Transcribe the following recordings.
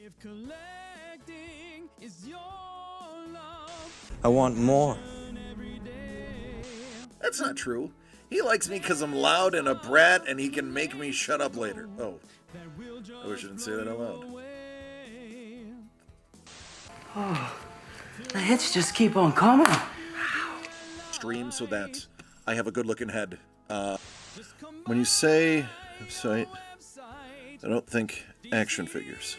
If collecting is your love, I want more. That's not true. He likes me because I'm loud and a brat and he can make me shut up later. Oh, I wish I didn't say that out loud. Oh, the hits just keep on coming. Stream so that I have a good looking head. When you say website, I don't think action figures.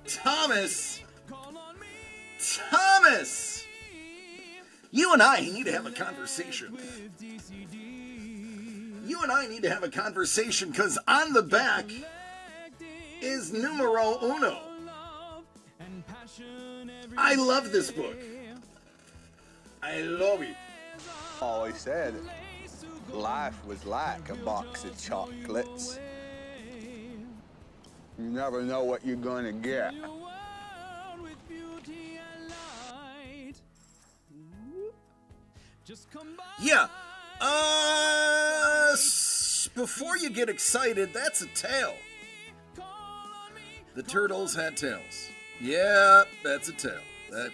Thomas! Thomas! You and I need to have a conversation. You and I need to have a conversation because on the back is numero uno. I love this book. I love it. Always said life was like a box of chocolates. You never know what you're gonna get. Yeah. Before you get excited, that's a tail. The turtles had tails. Yeah, that's a tail.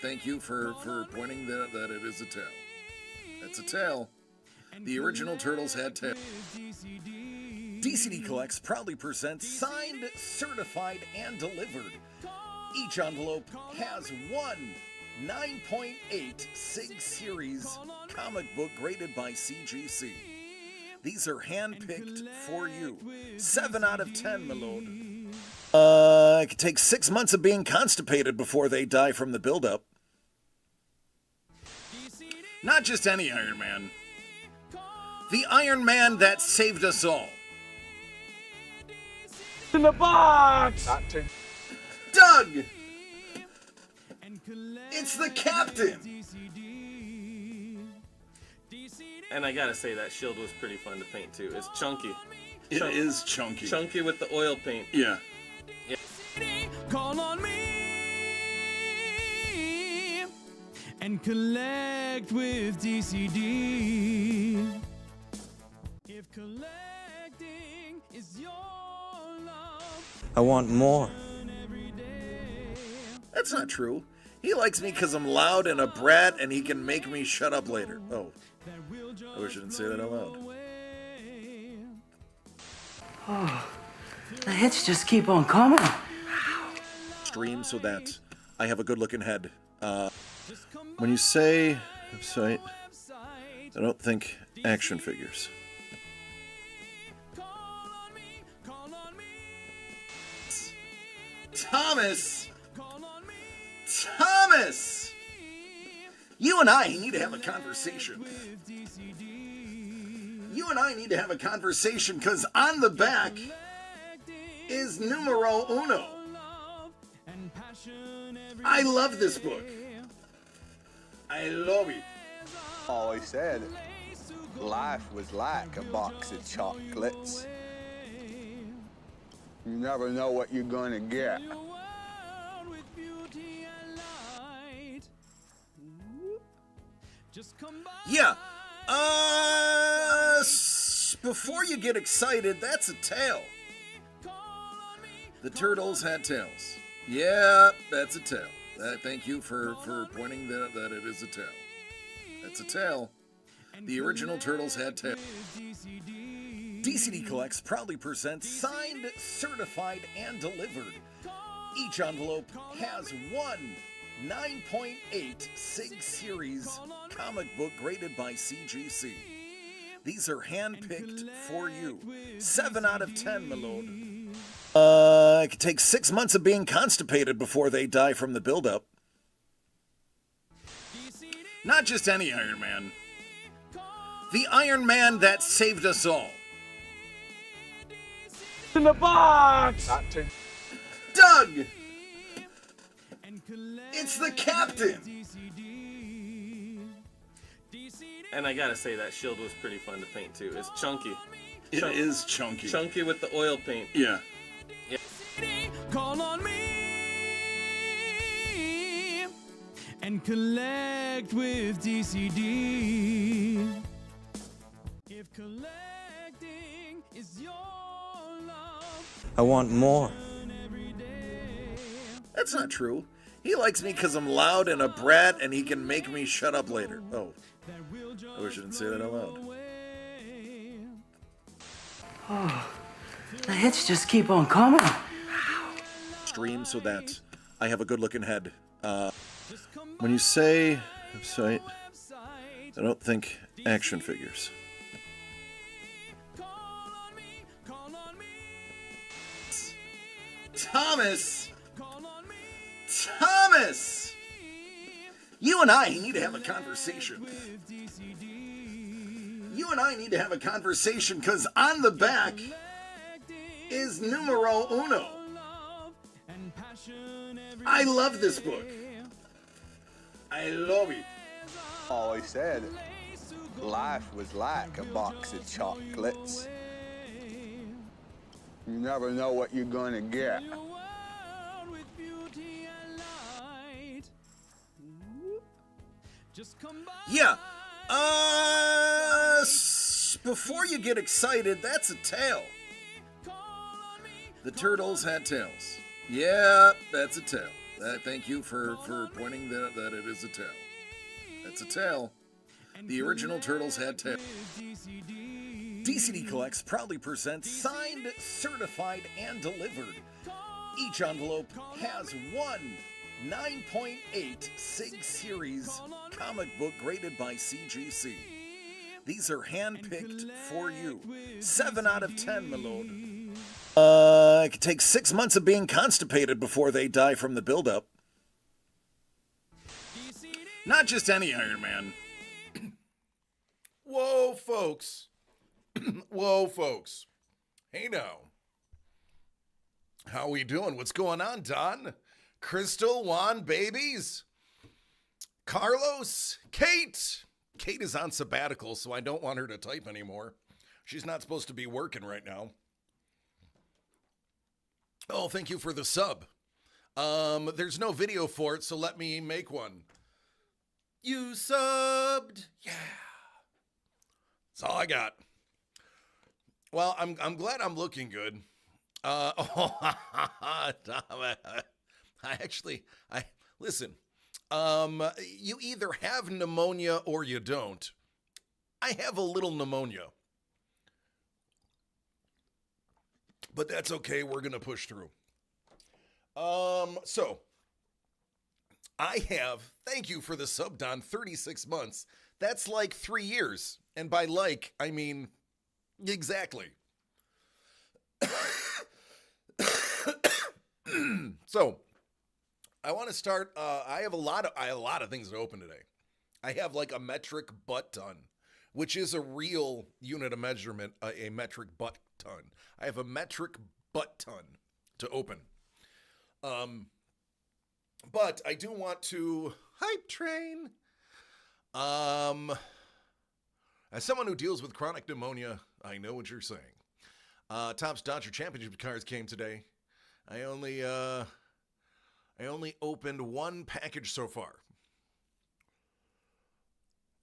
Thank you for pointing that it is a tail. That's a tail. The original turtles had tails. DCD Collects proudly presents signed, certified, and delivered. Each envelope has one 9.8 Sig Series comic book graded by CGC. These are hand-picked for you. 7 out of 10, my lord. It could take 6 months of being constipated before they die from the buildup. Not just any Iron Man. The Iron Man that saved us all. In the box! Doug! It's the captain! And I gotta say, that shield was pretty fun to paint too. It's chunky. It is chunky. Chunky with the oil paint. Yeah. call on me and collect with DCD. If collecting is your love, I want more. That's not true. He likes me because I'm loud and a brat and he can make me shut up later. Oh, I wish I didn't say that out loud. Oh, the hits just keep on coming. Stream so that I have a good looking head. When you say website, I don't think action figures. Thomas! Thomas! You and I need to have a conversation. You and I need to have a conversation because on the back is numero uno. I love this book. I love it. Always said life was like a box of chocolates. You never know what you're gonna get. Yeah. Before you get excited, that's a tail. The turtles had tails. Yeah, that's a tail. Thank you for pointing that it is a tail. That's a tail. The original turtles had tails. DCD Collects proudly presents signed, certified, and delivered. Each envelope has one 9.8 Sig Series comic book graded by CGC. These are hand-picked for you. 7 out of 10, my lord. It could take 6 months of being constipated before they die from the buildup. Not just any Iron Man. The Iron Man that saved us all. In the box! Doug! It's the captain! And I gotta say, that shield was pretty fun to paint too. It's chunky. It is chunky. Chunky with the oil paint. Yeah. call on me and collect with DCD. If collecting I want more. That's not true. He likes me because I'm loud and a brat and he can make me shut up later. Oh, I wish I didn't say that out loud. The hits just keep on coming. Stream so that I have a good looking head. When you say website, I don't think action figures. Thomas! Thomas! You and I need to have a conversation. You and I need to have a conversation because on the back is numero uno. I love this book. I love it. Always said life was like a box of chocolates. You never know what you're gonna get. Yeah. Before you get excited, that's a tail. The turtles had tails. Yeah, that's a tail. Thank you for pointing that it is a tail. That's a tail. The original turtles had tails. DCD Collects proudly presents signed, certified, and delivered. Each envelope has one 9.8 SIG Series comic book graded by CGC. These are hand-picked for you. 7 out of 10, my lord. It could take 6 months of being constipated before they die from the buildup. Not just any Iron Man. Whoa, folks. Whoa, folks. Hey, now. How we doing? What's going on, Don? Crystal, Juan, babies? Carlos? Kate? Kate is on sabbatical, so I don't want her to type anymore. She's not supposed to be working right now. Oh, thank you for the sub. There's no video for it, so let me make one. You subbed. Yeah. That's all I got. Well, I'm glad I'm looking good. Listen. You either have pneumonia or you don't. I have a little pneumonia. But that's okay. We're going to push through. So I have, thank you for the sub, Don, 36 months. That's like 3 years. And by like, I mean exactly. So I want to start. I have a lot of things to open today. I have like a metric butt ton, which is a real unit of measurement, a metric butt ton. I have a metric butt ton to open. But I do want to hype train. As someone who deals with chronic pneumonia, I know what you're saying. Topps Dodger Championship cards came today. I only opened one package so far.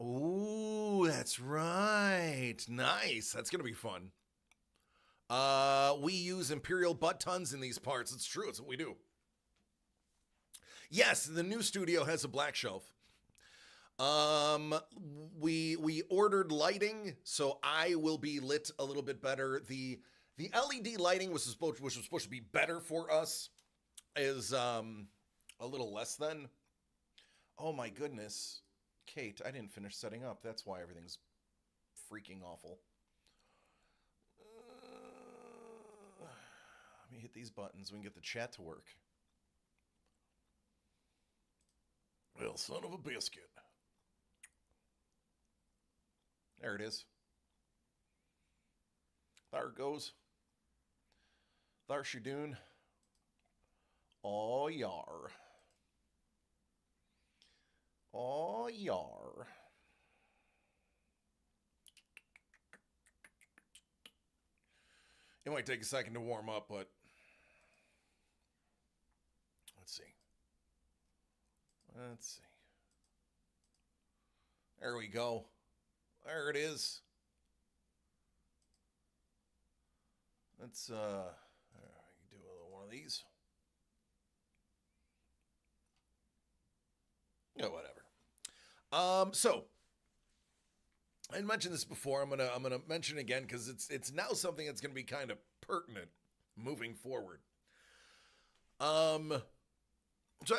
Ooh, that's right. Nice. That's going to be fun. We use Imperial butt tons in these parts. It's true. It's what we do. Yes, the new studio has a black shelf. We ordered lighting, so I will be lit a little bit better. The LED lighting which was supposed to be better for us is a little less than. Oh my goodness. Kate, I didn't finish setting up. That's why everything's freaking awful. Let me hit these buttons so we can get the chat to work. Well, son of a biscuit. There it is. There it goes. There she doon. Oh, yar. Oh, yar. It might take a second to warm up, but let's see. Let's see. There we go. There it is. Let's, there of these. Yeah, whatever. So I mentioned this before. I'm gonna mention it again because it's now something that's gonna be kind of pertinent moving forward. So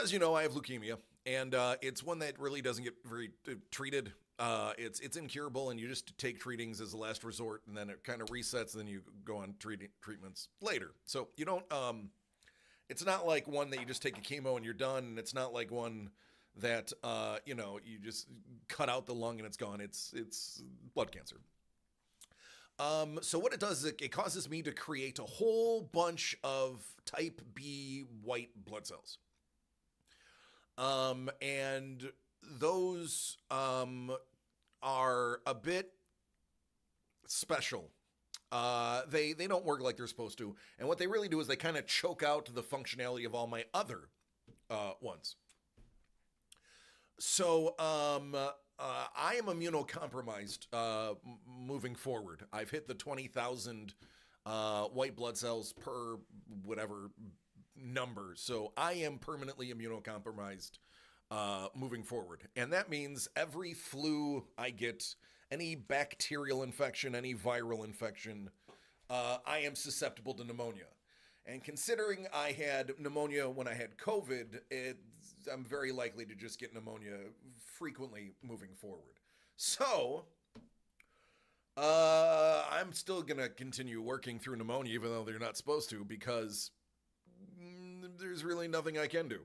as you know, I have leukemia, and it's one that really doesn't get very treated. It's incurable, and you just take treatings as a last resort, and then it kind of resets, and then you go on treatments later. So you don't. It's not like one that you just take a chemo and you're done, and it's not like one that you just cut out the lung and it's gone. It's blood cancer. So what it does is it causes me to create a whole bunch of type B white blood cells. And those are a bit special. They don't work like they're supposed to. And what they really do is they kind of choke out the functionality of all my other ones. So I am immunocompromised moving forward. I've hit the 20,000 white blood cells per whatever number. So I am permanently immunocompromised moving forward. And that means every flu I get, any bacterial infection, any viral infection, I am susceptible to pneumonia. And considering I had pneumonia when I had COVID, I'm very likely to just get pneumonia frequently moving forward. So, I'm still going to continue working through pneumonia, even though they're not supposed to, because there's really nothing I can do.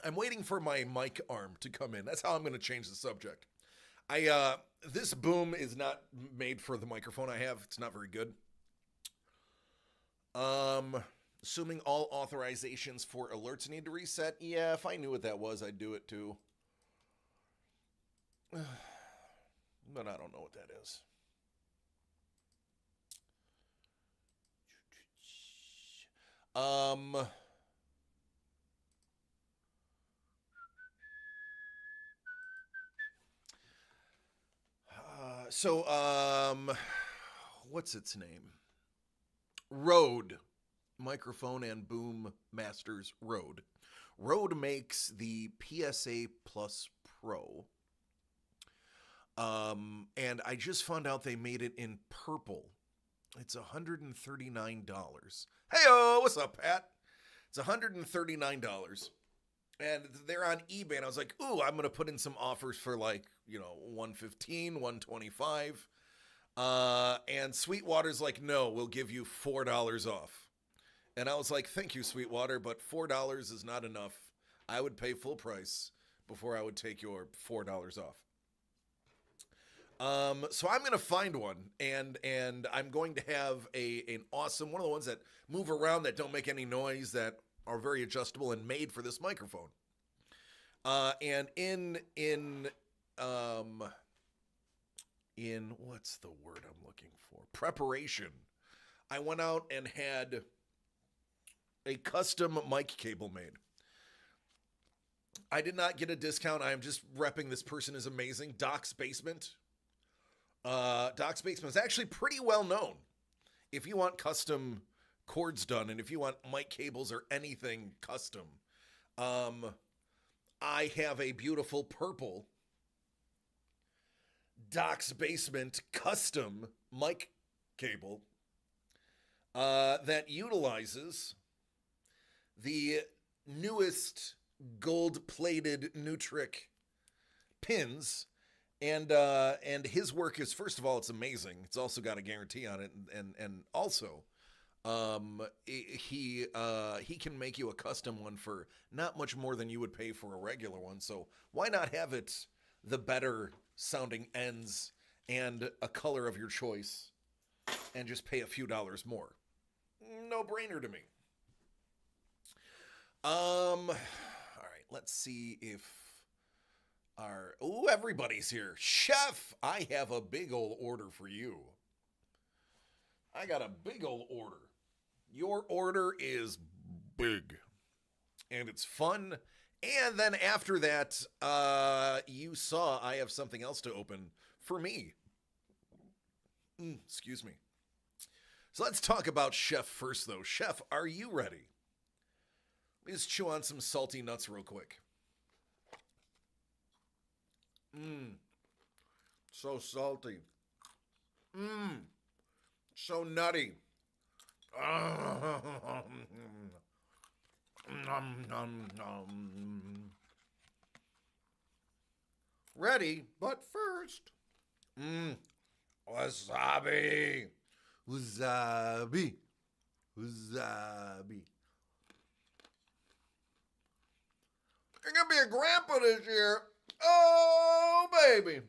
I'm waiting for my mic arm to come in. That's how I'm going to change the subject. This boom is not made for the microphone I have. It's not very good. Assuming all authorizations for alerts need to reset. Yeah, if I knew what that was, I'd do it too. But I don't know what that is. What's its name? Rode. Microphone and Boom Masters Rode. Rode makes the PSA Plus Pro. And I just found out they made it in purple. It's $139. Hey-o, what's up, Pat? It's $139. And they're on eBay, and I was like, ooh, I'm going to put in some offers for $115, $125. And Sweetwater's like, no, we'll give you $4 off. And I was like, thank you, Sweetwater, but $4 is not enough. I would pay full price before I would take your $4 off. So I'm going to find one, and I'm going to have an awesome, one of the ones that move around, that don't make any noise, that are very adjustable and made for this microphone. And in what's the word I'm looking for? Preparation. I went out and had a custom mic cable made. I did not get a discount. I am just repping. This person is amazing. Doc's Basement. Doc's Basement is actually pretty well known. If you want custom cords done, and if you want mic cables or anything custom, I have a beautiful purple Doc's Basement custom mic cable that utilizes the newest gold-plated Nutric pins, and his work is, first of all, it's amazing. It's also got a guarantee on it, and also he can make you a custom one for not much more than you would pay for a regular one. So why not have it the better sounding ends and a color of your choice, and just pay a few dollars more? No brainer to me. All right, let's see if everybody's here. Chef, I have a big old order for you. I got a big old order. Your order is big, and it's fun. And then after that, you saw I have something else to open for me. Excuse me. So let's talk about Chef first, though. Chef, are you ready? Let me just chew on some salty nuts real quick. So salty. So nutty. Ready, but first. Wasabi. Wasabi. Wasabi. You're gonna be a grandpa this year. Oh, baby.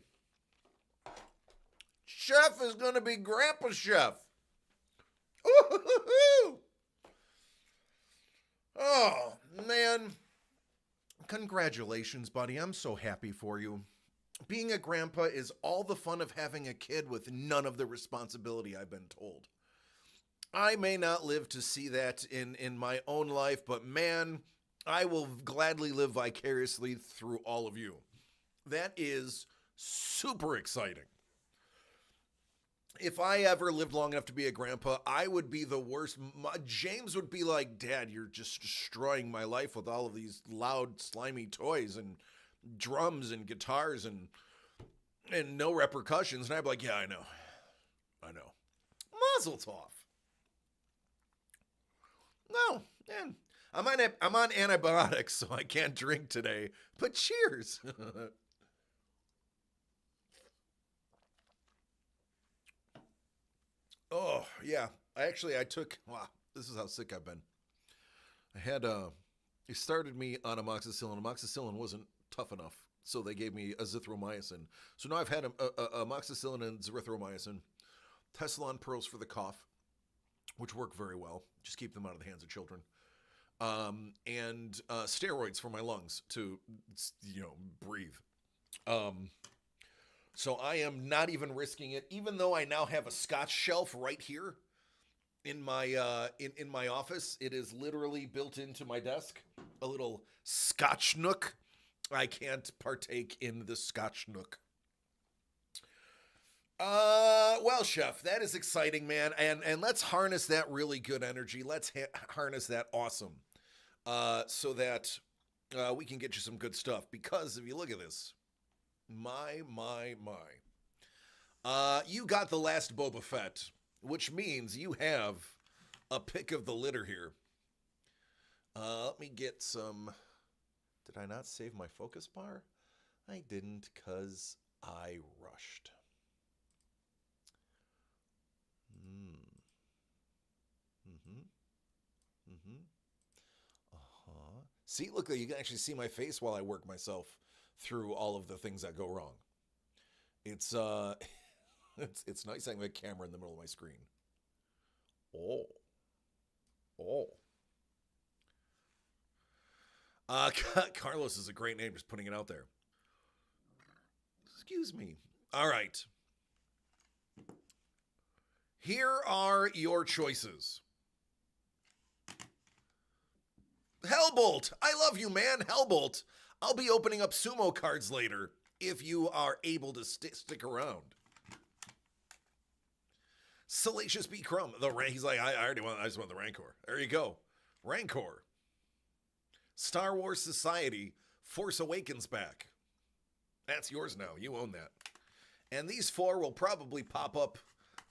Chef is gonna be Grandpa Chef. Ooh-hoo-hoo-hoo. Oh, man. Congratulations, buddy. I'm so happy for you. Being a grandpa is all the fun of having a kid with none of the responsibility, I've been told. I may not live to see that in my own life, but man, I will gladly live vicariously through all of you. That is super exciting. If I ever lived long enough to be a grandpa, I would be the worst. James would be like, Dad, you're just destroying my life with all of these loud, slimy toys and drums and guitars and no repercussions. And I'd be like, yeah, I know. Mazel tov. No, man. I'm on antibiotics, so I can't drink today. But cheers. Oh, yeah. I took, wow, this is how sick I've been. They started me on amoxicillin. Amoxicillin wasn't tough enough, so they gave me azithromycin. So now I've had amoxicillin and erythromycin, Tessalon pearls for the cough, which work very well. Just keep them out of the hands of children. And steroids for my lungs to, breathe. So I am not even risking it, even though I now have a Scotch shelf right here in my in my office. It is literally built into my desk, a little Scotch nook. I can't partake in the Scotch nook. Well, Chef, that is exciting, man, and let's harness that really good energy. Let's harness that awesome, so that we can get you some good stuff. Because if you look at this. My. You got the last Boba Fett, which means you have a pick of the litter here. Let me get some. Did I not save my focus bar? I didn't, because I rushed. See, look, you can actually see my face while I work myself through all of the things that go wrong. It's it's nice having a camera in the middle of my screen. Carlos is a great name, just putting it out there. Excuse me. All right. Here are your choices. Hellbolt. I love you, man. Hellbolt. I'll be opening up Sumo cards later if you are able to stick around. Salacious B. Crumb. He's like, I just want the Rancor. There you go. Rancor. Star Wars Society. Force Awakens back. That's yours now. You own that. And these 4 will probably pop up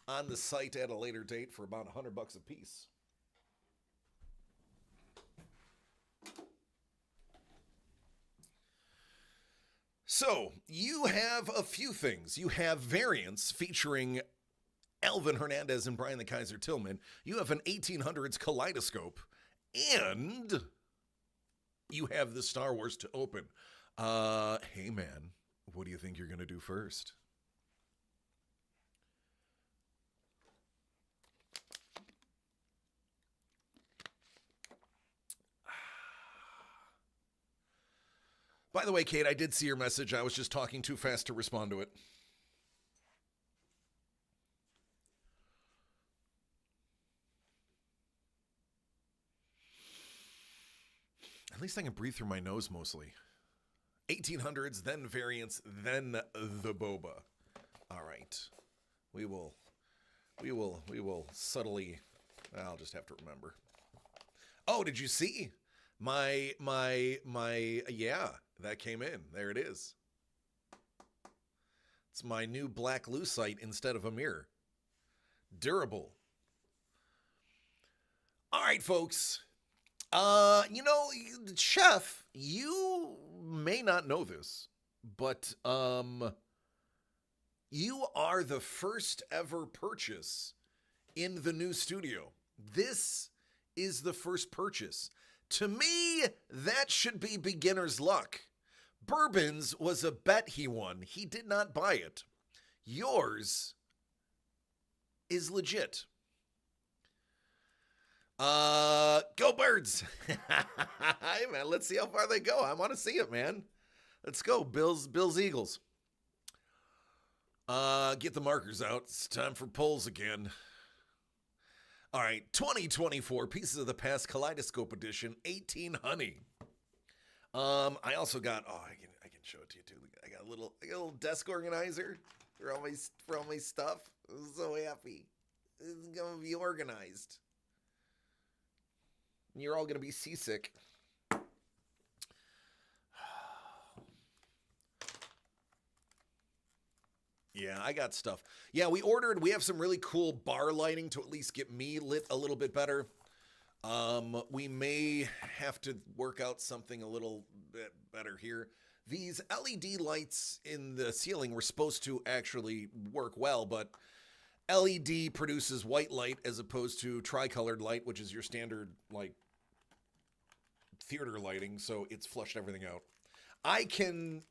on the site at a later date for about $100 a piece. So, you have a few things. You have variants featuring Alvin Hernandez and Brian the Kaiser Tillman. You have an 1800s kaleidoscope. And you have the Star Wars to open. Hey, man, what do you think you're going to do first? By the way, Kate, I did see your message. I was just talking too fast to respond to it. At least I can breathe through my nose mostly. 1800s, then variants, then the boba. All right. We will We will subtly. I'll just have to remember. Oh, did you see my? Yeah, that came in. There it is. It's my new black lucite instead of a mirror. Durable. All right, folks. You know, Chef, you may not know this, but you are the first ever purchase in the new studio. This is the first purchase. To me, that should be beginner's luck. Bourbon's was a bet he won. He did not buy it. Yours is legit. Go Birds. Hey, man, let's see how far they go. I want to see it, man. Let's go. Bills, Eagles. Get the markers out. It's time for polls again. All right, 2024 Pieces of the Past Kaleidoscope Edition, 18 Honey. I also got, I can show it to you too. I got a little desk organizer for all my stuff. I'm so happy. It's gonna be organized. You're all gonna be seasick. Yeah, I got stuff. Yeah, we have some really cool bar lighting to at least get me lit a little bit better. We may have to work out something a little bit better here. These LED lights in the ceiling were supposed to actually work well, but LED produces white light as opposed to tricolored light, which is your standard, like, theater lighting, so it's flushed everything out. I can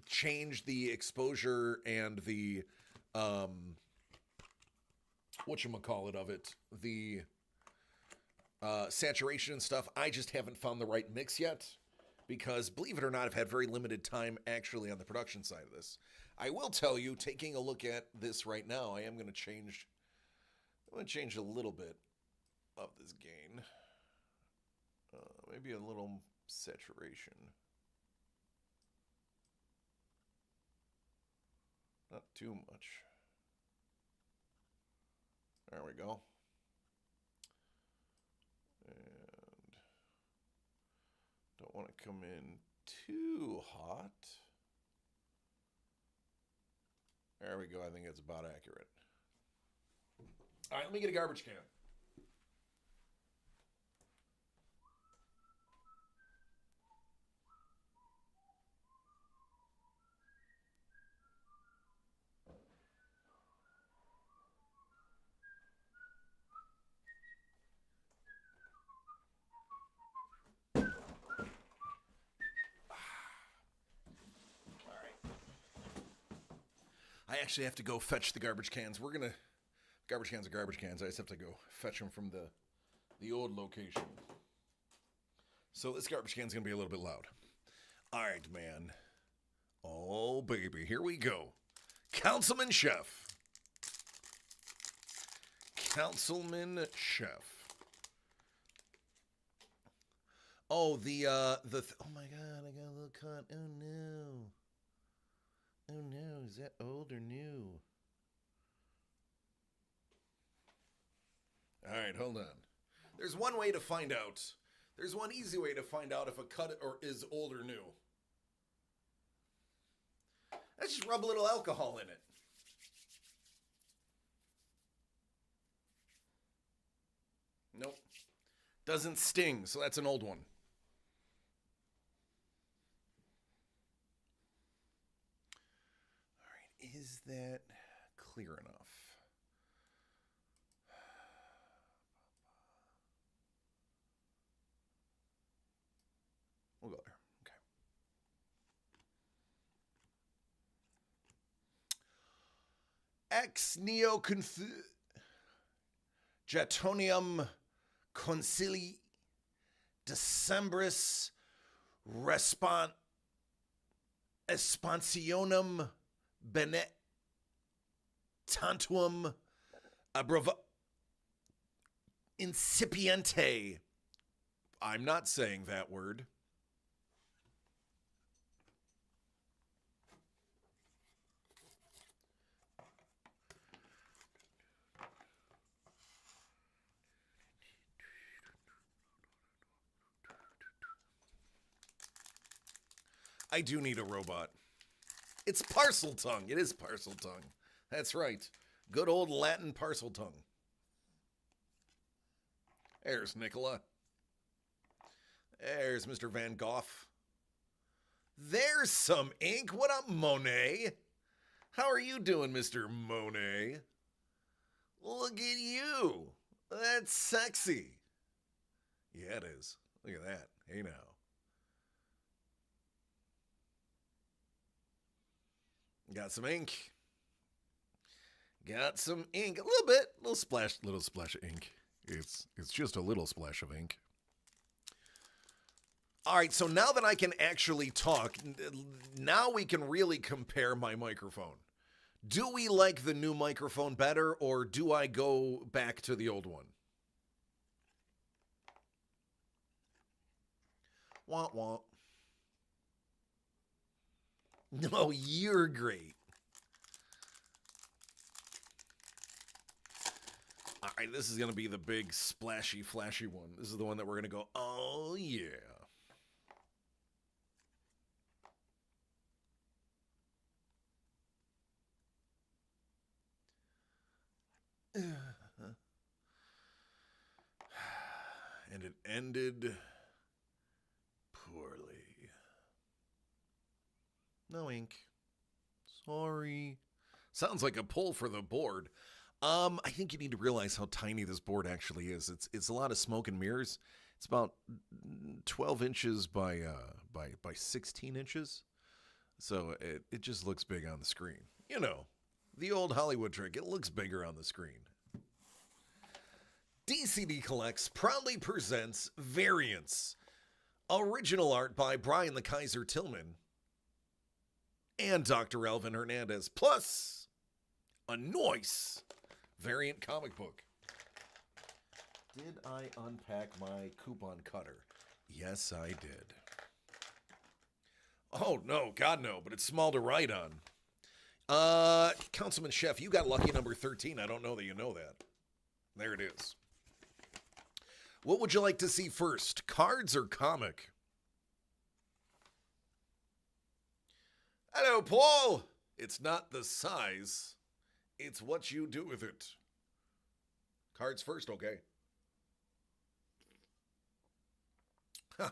change the exposure and the whatchamacallit of it, the saturation and stuff. I just haven't found the right mix yet because, believe it or not, I've had very limited time actually on the production side of this. I will tell you, taking a look at this right now, I'm going to change a little bit of this gain. Maybe a little saturation. Not too much. There we go. And don't want to come in too hot. There we go. I think that's about accurate. All right, let me get a garbage can. I actually have to go fetch the garbage cans. Garbage cans are garbage cans. I just have to go fetch them from the old location. So this garbage can's going to be a little bit loud. All right, man. Oh, baby. Here we go. Councilman Chef. Councilman Chef. Oh, oh my God, I got a little cut. Oh, no. Oh no, is that old or new? All right, hold on. There's one way to find out. There's one easy way to find out if a cut is old or new. Let's just rub a little alcohol in it. Nope. Doesn't sting, so that's an old one. Is that clear enough? We'll go there. Okay. Ex neo Jetonium concili Decembris Expansionum Bene Tantuum Abrova Incipiente. I'm not saying that word. I do need a robot. It's parcel tongue. It is parcel tongue. That's right. Good old Latin parcel tongue. There's Nicola. There's Mr. Van Gogh. There's some ink. What up, Monet? How are you doing, Mr. Monet? Look at you. That's sexy. Yeah, it is. Look at that. Hey, now. Got some ink. Got some ink. A little bit. Little splash of ink. It's just a little splash of ink. All right, so now that I can actually talk, now we can really compare my microphone. Do we like the new microphone better, or do I go back to the old one? Womp womp. No, you're great. All right, this is going to be the big splashy, flashy one. This is the one that we're going to go, oh, yeah. And it ended poorly. No ink. Sorry. Sounds like a pull for the board. I think you need to realize how tiny this board actually is. It's a lot of smoke and mirrors. It's about 12 inches by 16 inches. So it just looks big on the screen. You know, the old Hollywood trick. It looks bigger on the screen. DCD Collects proudly presents Variants. Original art by Brian the Kaiser Tillman and Dr. Elvin Hernandez, plus a nice variant comic book. Did I unpack my coupon cutter? Yes, I did. Oh, no, God, no, but it's small to write on. Councilman Chef, you got lucky number 13. I don't know that you know that. There it is. What would you like to see first, cards or comic? Hello, Paul. It's not the size, it's what you do with it. Cards first, okay?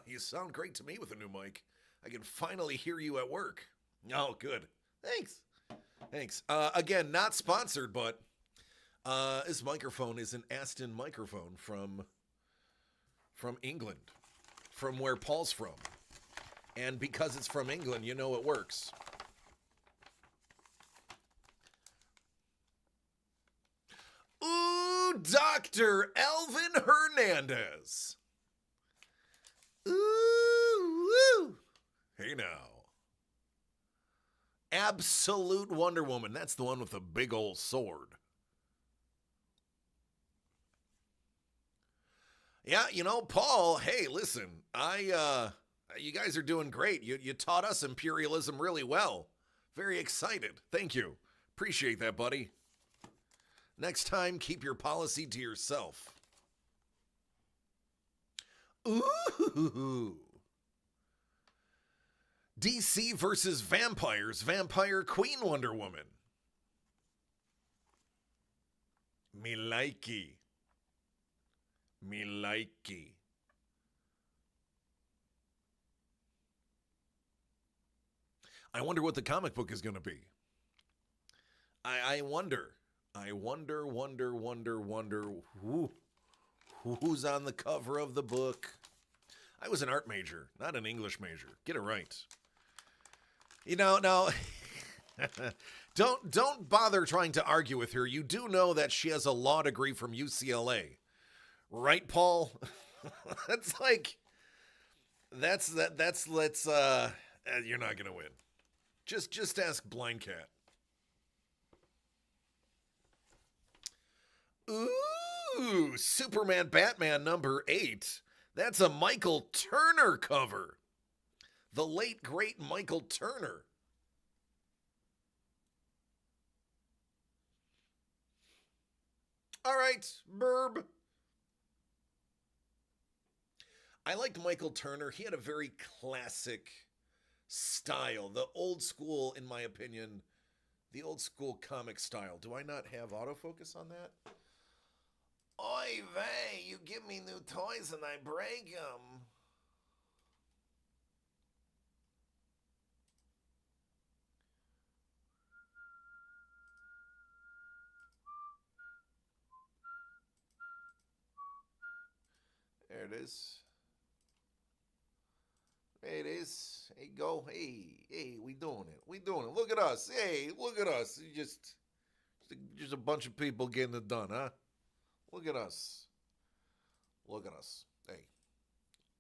You sound great to me with a new mic. I can finally hear you at work. Oh, good. Thanks. Again, not sponsored, but this microphone is an Aston microphone from England, from where Paul's from. And because it's from England, you know it works. Ooh, Dr. Elvin Hernandez. Ooh, woo. Hey now. Absolute Wonder Woman. That's the one with the big old sword. Yeah, you know, Paul, hey, listen, you guys are doing great. You taught us imperialism really well. Very excited. Thank you. Appreciate that, buddy. Next time, keep your policy to yourself. Ooh. DC versus vampires. Vampire Queen Wonder Woman. Me likey. I wonder what the comic book is going to be. I wonder who's on the cover of the book. I was an art major, not an English major. Get it right. You know, now, don't bother trying to argue with her. You do know that she has a law degree from UCLA. Right, Paul? That's like, let's you're not going to win. Just ask Blind Cat. Ooh, Superman Batman number 8. That's a Michael Turner cover. The late, great Michael Turner. All right, Burb. I liked Michael Turner. He had a very classic style, the old school, in my opinion, the old school comic style. Do I not have autofocus on that? Oy vey, you give me new toys and I break them. There it is. There it is. Hey, go. Hey, we doing it. We doing it. Look at us. Hey, look at us. Just a bunch of people getting it done, huh? Look at us. Look at us. Hey,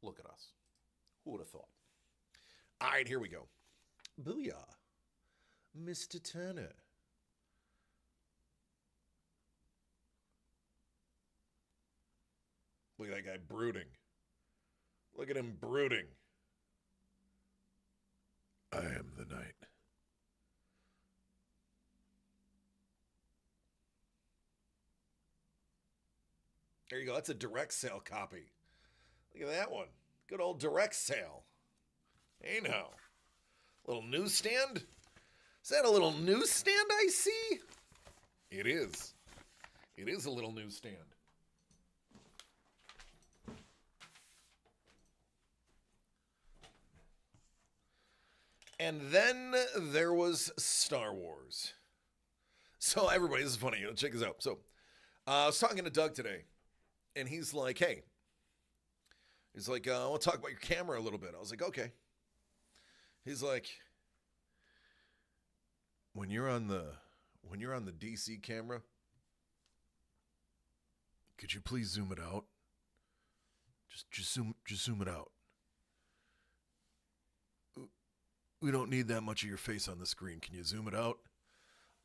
look at us. Who would have thought? All right, here we go. Booyah. Mr. Turner. Look at that guy brooding. Look at him brooding. I am the night. There you go. That's a direct sale copy. Look at that one. Good old direct sale. Hey now. Little newsstand? Is that a little newsstand I see? It is. It is a little newsstand. And then there was Star Wars. So everybody, this is funny. Check this out. So I was talking to Doug today, and he's like, "Hey," he's like, "I want to talk about your camera a little bit." I was like, "Okay." He's like, "When you're on the DC camera, could you please zoom it out? Just zoom it out. We don't need that much of your face on the screen. Can you zoom it out?"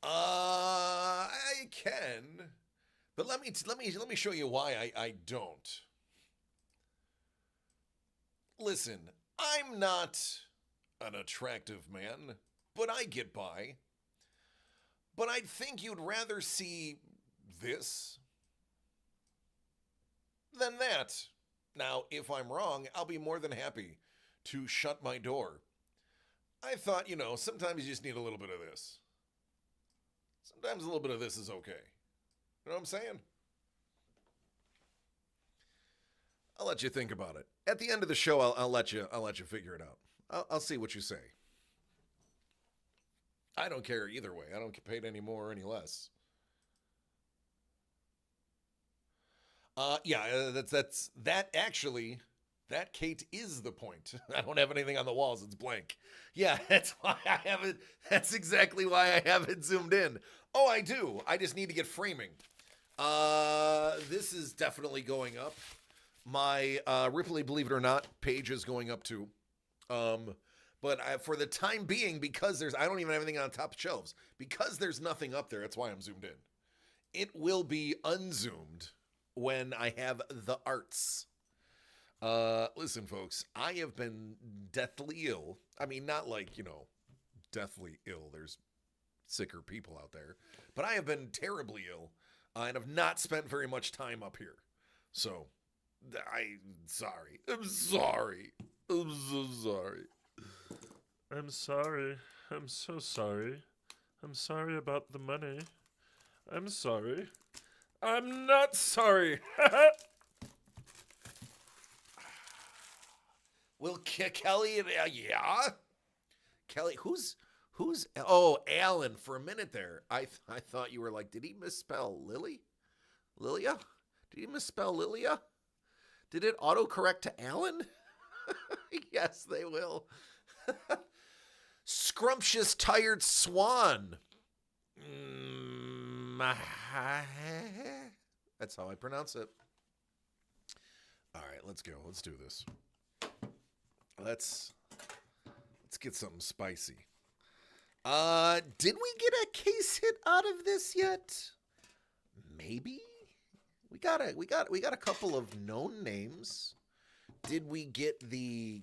I can, but let me show you why I don't. Listen, I'm not an attractive man, but I get by. But I'd think you'd rather see this than that. Now, if I'm wrong, I'll be more than happy to shut my door. I thought, sometimes you just need a little bit of this. Sometimes a little bit of this is okay. You know what I'm saying? I'll let you think about it. At the end of the show, I'll let you figure it out. I'll see what you say. I don't care either way. I don't get paid any more or any less. That Kate is the point. I don't have anything on the walls. It's blank. Yeah, that's why I haven't. That's exactly why I haven't zoomed in. Oh, I do. I just need to get framing. This is definitely going up. My Ripley, believe it or not, page is going up too. But for the time being, because I don't even have anything on top shelves. Because there's nothing up there, that's why I'm zoomed in. It will be unzoomed when I have the arts. Listen, folks, I have been deathly ill. I mean, not like, deathly ill. There's sicker people out there. But I have been terribly ill and have not spent very much time up here. So, I'm sorry. I'm sorry. I'm so sorry. I'm sorry. I'm so sorry. I'm sorry about the money. I'm sorry. I'm not sorry. Will Kelly, yeah? Kelly, who's, oh, Alan, for a minute there. I thought you were like, did he misspell Lily? Lilia? Did he misspell Lilia? Did it autocorrect to Alan? Yes, they will. Scrumptious Tired Swan. That's how I pronounce it. All right, let's go. Let's do this. Let's get something spicy. Did we get a case hit out of this yet? Maybe. We got a couple of known names. Did we get the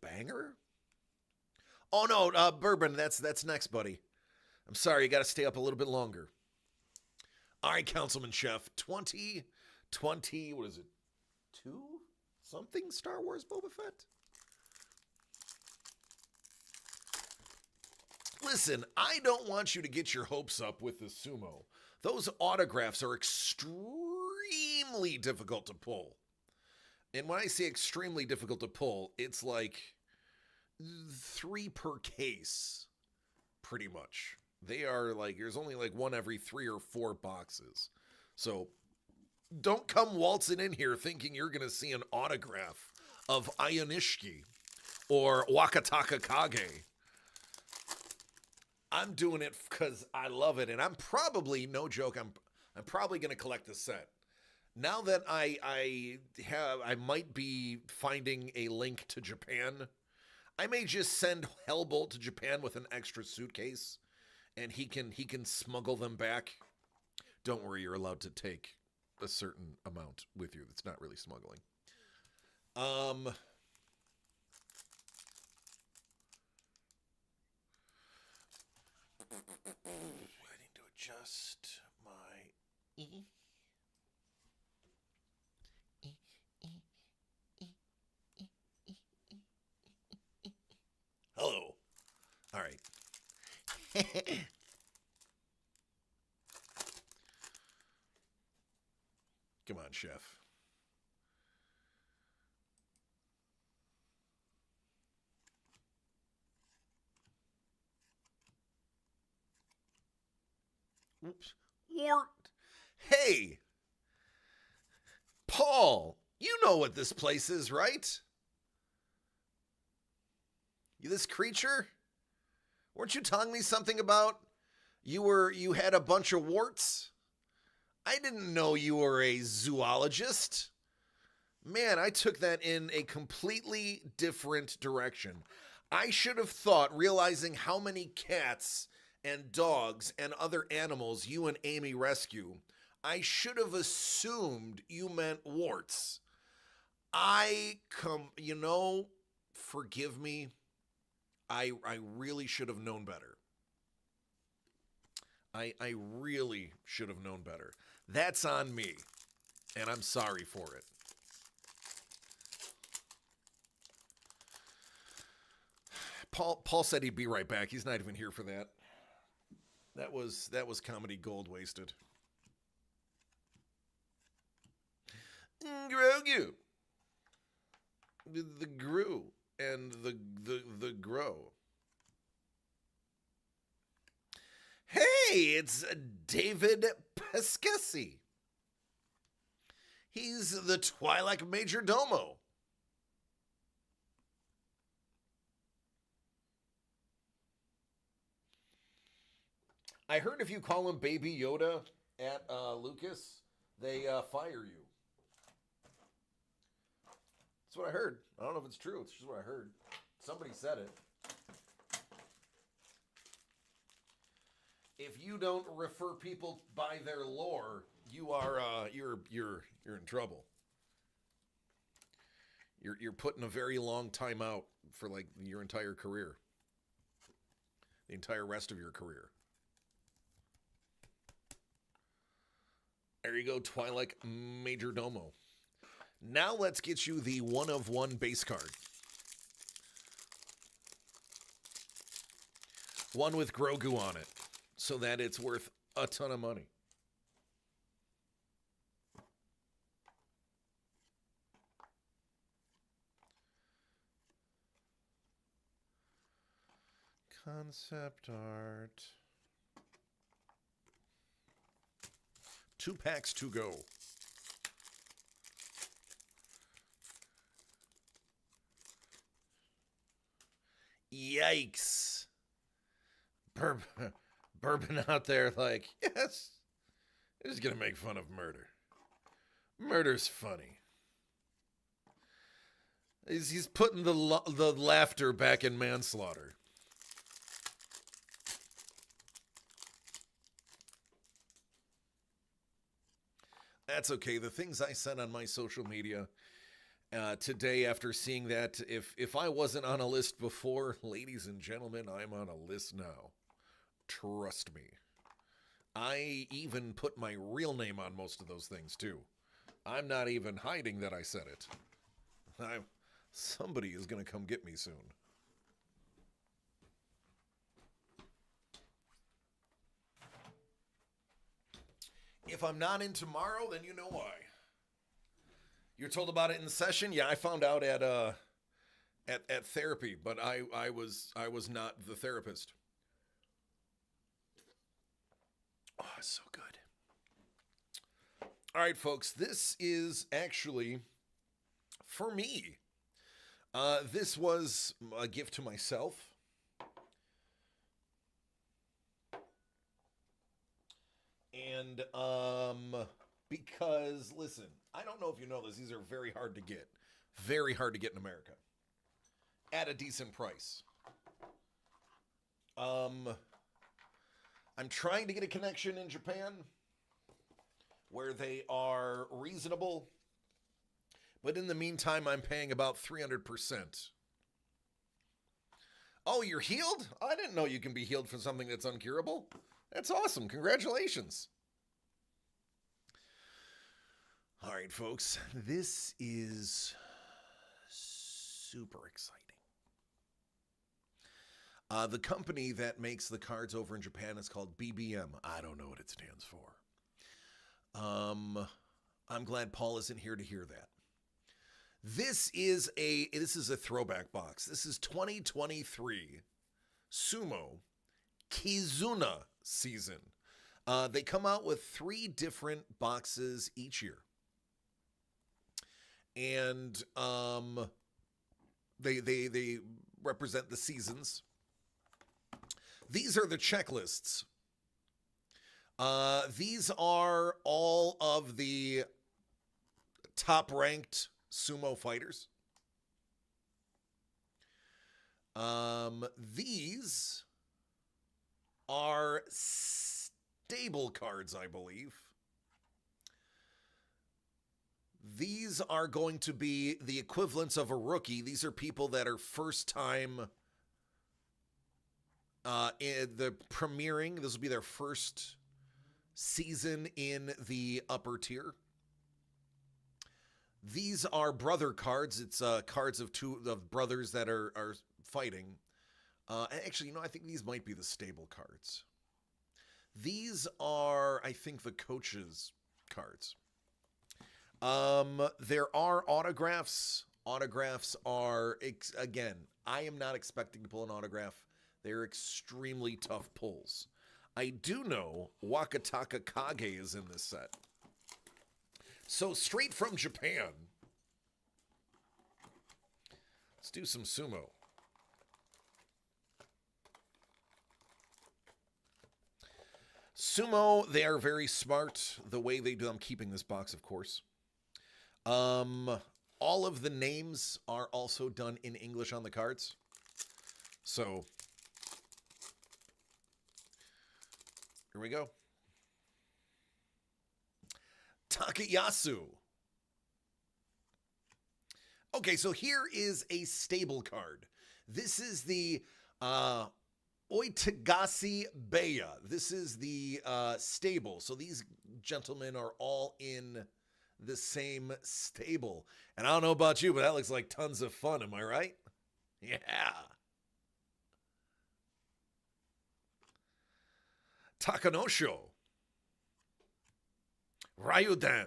banger? Oh no, Bourbon, that's next, buddy. I'm sorry, you got to stay up a little bit longer. All right, Councilman Chef, 2020, what is it? 2 something Star Wars Boba Fett? Listen, I don't want you to get your hopes up with the Sumo. Those autographs are extremely difficult to pull. And when I say extremely difficult to pull, it's like 3 per case, pretty much. They are like, there's only like one every 3 or 4 boxes. So don't come waltzing in here thinking you're going to see an autograph of Ionishiki or Wakataka Kage. I'm doing it because I love it, and I'm probably, no joke, I'm probably going to collect the set. Now that I might be finding a link to Japan, I may just send Hellbolt to Japan with an extra suitcase, and he can smuggle them back. Don't worry, you're allowed to take a certain amount with you. That's not really smuggling. I need to adjust my Hello. All right. Come on, chef. Oops. Wart. Hey, Paul, you know what this place is, right? You this creature? Weren't you telling me something about you had a bunch of warts? I didn't know you were a zoologist. Man, I took that in a completely different direction. I should have thought, realizing how many cats and dogs and other animals you and Amy rescue, I should have assumed you meant warts. Forgive me. I really should have known better. I really should have known better. That's on me, and I'm sorry for it. Paul said he'd be right back. He's not even here for that. That was comedy gold wasted. Grogu. The Gru and the Grow. Hey, it's David Pescesi. He's the Twi'lek Major Domo. I heard if you call him Baby Yoda at Lucas, they fire you. That's what I heard. I don't know if it's true. It's just what I heard. Somebody said it. If you don't refer people by their lore, you are you're in trouble. You're putting a very long time out for like your entire career. The entire rest of your career. There you go, Twi'lek Major Domo. Now let's get you the 1/1 base card. One with Grogu on it, so that it's worth a ton of money. Concept art. 2 packs to go. Yikes. Bourbon out there like, yes, they're just going to make fun of murder. Murder's funny. He's putting the laughter back in manslaughter. That's okay. The things I said on my social media today after seeing that, if I wasn't on a list before, ladies and gentlemen, I'm on a list now. Trust me. I even put my real name on most of those things, too. I'm not even hiding that I said it. Somebody is going to come get me soon. If I'm not in tomorrow, then you know why. You're told about it in session? Yeah, I found out at therapy, but I was not the therapist. Oh, it's so good. All right, folks, this is actually for me. This was a gift to myself. And because listen, I don't know if you know this, these are very hard to get. Very hard to get in America. At a decent price. I'm trying to get a connection in Japan where they are reasonable. But in the meantime, I'm paying about 300%. Oh, you're healed? I didn't know you can be healed from something that's uncurable. That's awesome. Congratulations. All right, folks. This is super exciting. The company that makes the cards over in Japan is called BBM. I don't know what it stands for. I'm glad Paul isn't here to hear that. This is a throwback box. This is 2023 Sumo Kizuna season. They come out with 3 different boxes each year. And they represent the seasons. These are the checklists. These are all of the top-ranked sumo fighters. These are stable cards, I believe. These are going to be the equivalents of a rookie. These are people that are first time in the premiering. This will be their first season in the upper tier. These are brother cards. It's cards of 2 of brothers that are fighting. Actually, I think these might be the stable cards. These are, I think, the coaches' cards. There are autographs. Autographs are, again, I am not expecting to pull an autograph. They're extremely tough pulls. I do know Wakataka Kage is in this set. So straight from Japan, let's do some sumo. Sumo, they are very smart the way they do. I'm keeping this box, of course. All of the names are also done in English on the cards. So here we go. Takayasu. Okay, so here is a stable card. This is the Oitagasi Beya. This is the stable. So these gentlemen are all in the same stable. And I don't know about you, but that looks like tons of fun. Am I right? Yeah. Takanosho. Ryuden.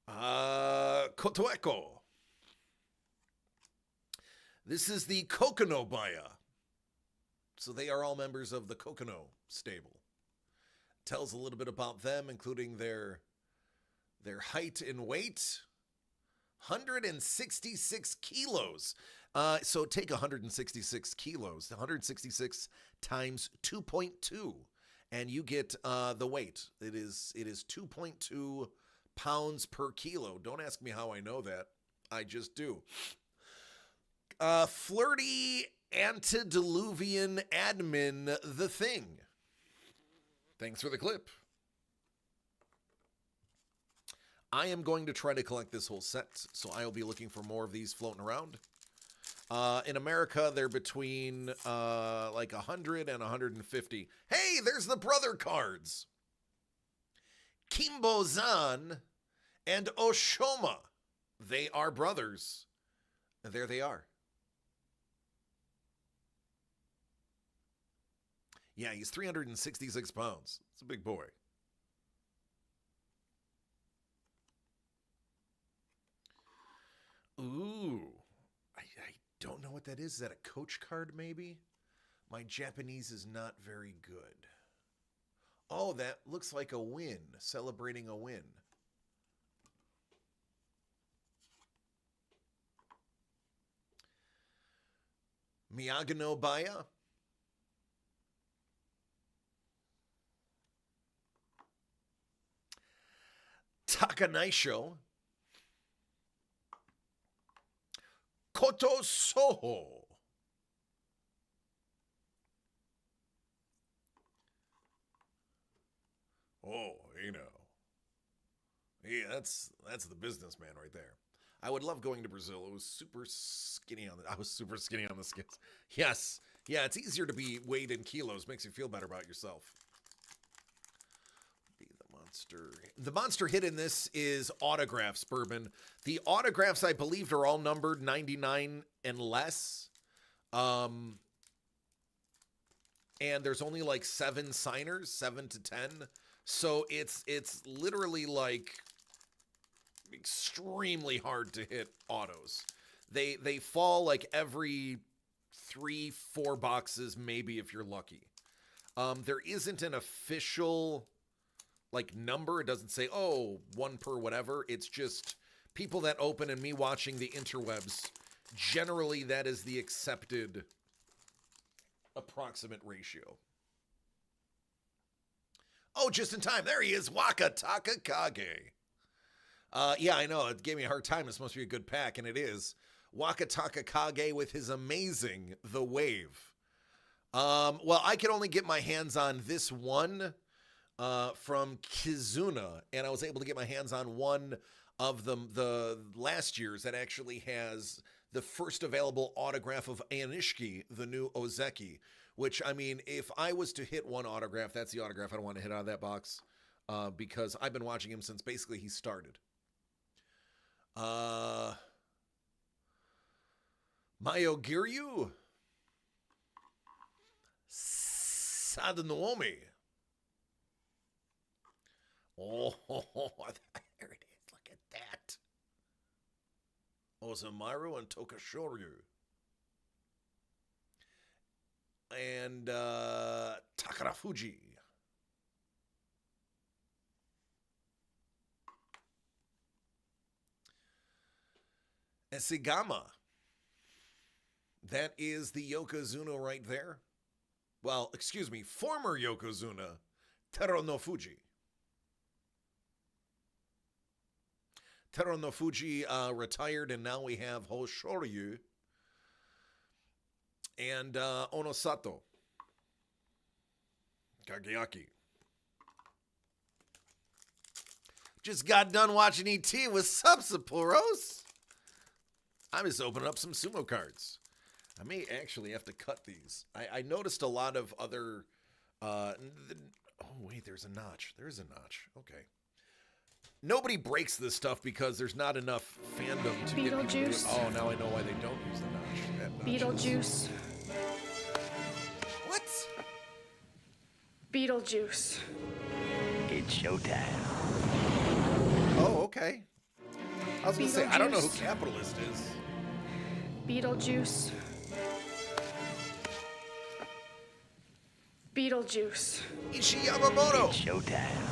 Kotoeko. This is the Kokono Baya. So they are all members of the Kokono stable. Tells a little bit about them, including their height and weight. 166 kilos. So take 166 kilos. 166 times 2.2. And you get the weight. It is 2.2 pounds per kilo. Don't ask me how I know that. I just do. Flirty antediluvian admin, the thing. Thanks for the clip. I am going to try to collect this whole set, so I will be looking for more of these floating around. In America, they're between like 100 and 150. Hey, there's the brother cards. Kimbo-zan and Oshoma. They are brothers. And there they are. Yeah, he's 366 pounds. It's a big boy. Ooh. I don't know what that is. Is that a coach card, maybe? My Japanese is not very good. Oh, that looks like a win. Celebrating a win. Miyagano Baya. Takanaisho. Koto Soho. Oh, you know. Yeah, that's the businessman right there. I would love going to Brazil. It was super skinny on the. I was super skinny on the skins. Yes. Yeah, it's easier to be weighed in kilos. Makes you feel better about yourself. Be the monster. The monster hit in this is autographs, Bourbon. The autographs, I believe, are all numbered 99 and less. And there's only like 7 signers, 7 to 10. So it's literally like extremely hard to hit autos. They fall like every 3-4 boxes, maybe, if you're lucky. There isn't an official like number. It doesn't say, oh, 1 per whatever. It's just people that open and me watching the interwebs. Generally, that is the accepted approximate ratio. Oh, just in time. There he is. Waka Takakage. Yeah, I know. It gave me a hard time. It's supposed to be a good pack, and it is. Waka Takakage with his amazing The Wave. Well, I could only get my hands on this one from Kizuna, and I was able to get my hands on one of the last year's that actually has the first available autograph of Anishiki, the new Ozeki, which, I mean, if I was to hit one autograph, that's the autograph I don't want to hit out of that box, because I've been watching him since basically he started. Mayo Giryu. Sadanomi. Oh, there it is. Look at that. Ozumaru and Tokashoryu. And Takarafuji. Esigama. That is the Yokozuna right there. Well, excuse me, former Yokozuna, Tero no Fuji. Tero no Fuji retired, and now we have Hoshoryu and Onosato. Kageaki. Just got done watching ET. What's up, Sapporos? I'm just opening up some Sumo cards. I may actually have to cut these. I noticed a lot of other... oh, wait, there's a notch. There's a notch. Okay. Nobody breaks this stuff because there's not enough fandom to get people to do it. Oh, now I know why they don't use the notch. That notch Beetlejuice. What? Beetlejuice. It's showtime. Oh, okay. I was going to say, I don't know who Capitalist is. Beetlejuice. Beetlejuice. Ichi Yamamoto. It's showtime.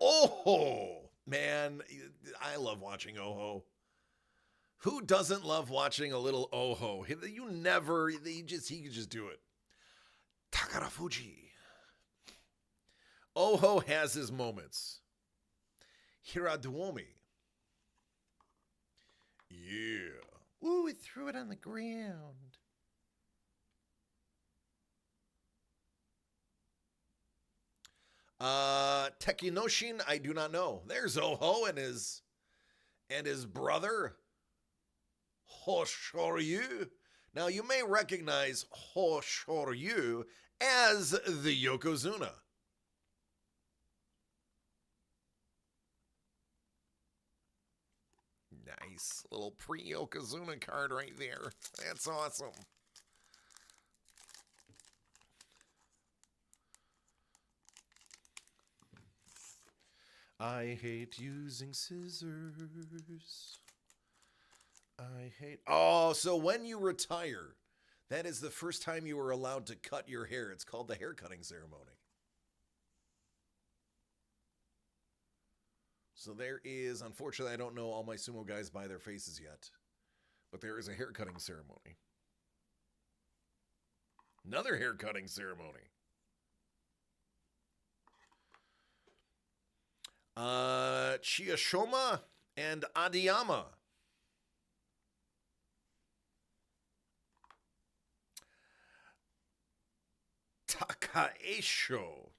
Oh, man. I love watching Oho. Who doesn't love watching a little Oho? You never, he could just do it. Takarafuji. Oho has his moments. Hiraduomi. Yeah. Ooh, he threw it on the ground. Tekinoshin, I do not know. There's Oho and his brother, Hoshoryu. Now, you may recognize Hoshoryu as the Yokozuna. Nice. Little pre-Yokozuna card right there. That's awesome. I hate using scissors. I hate... Oh, so when you retire, that is the first time you were allowed to cut your hair. It's called the hair cutting ceremony. So there is, unfortunately, I don't know all my sumo guys by their faces yet, but there is a hair cutting ceremony. Another hair cutting ceremony. Chiyashoma and Adiyama. Takakesho.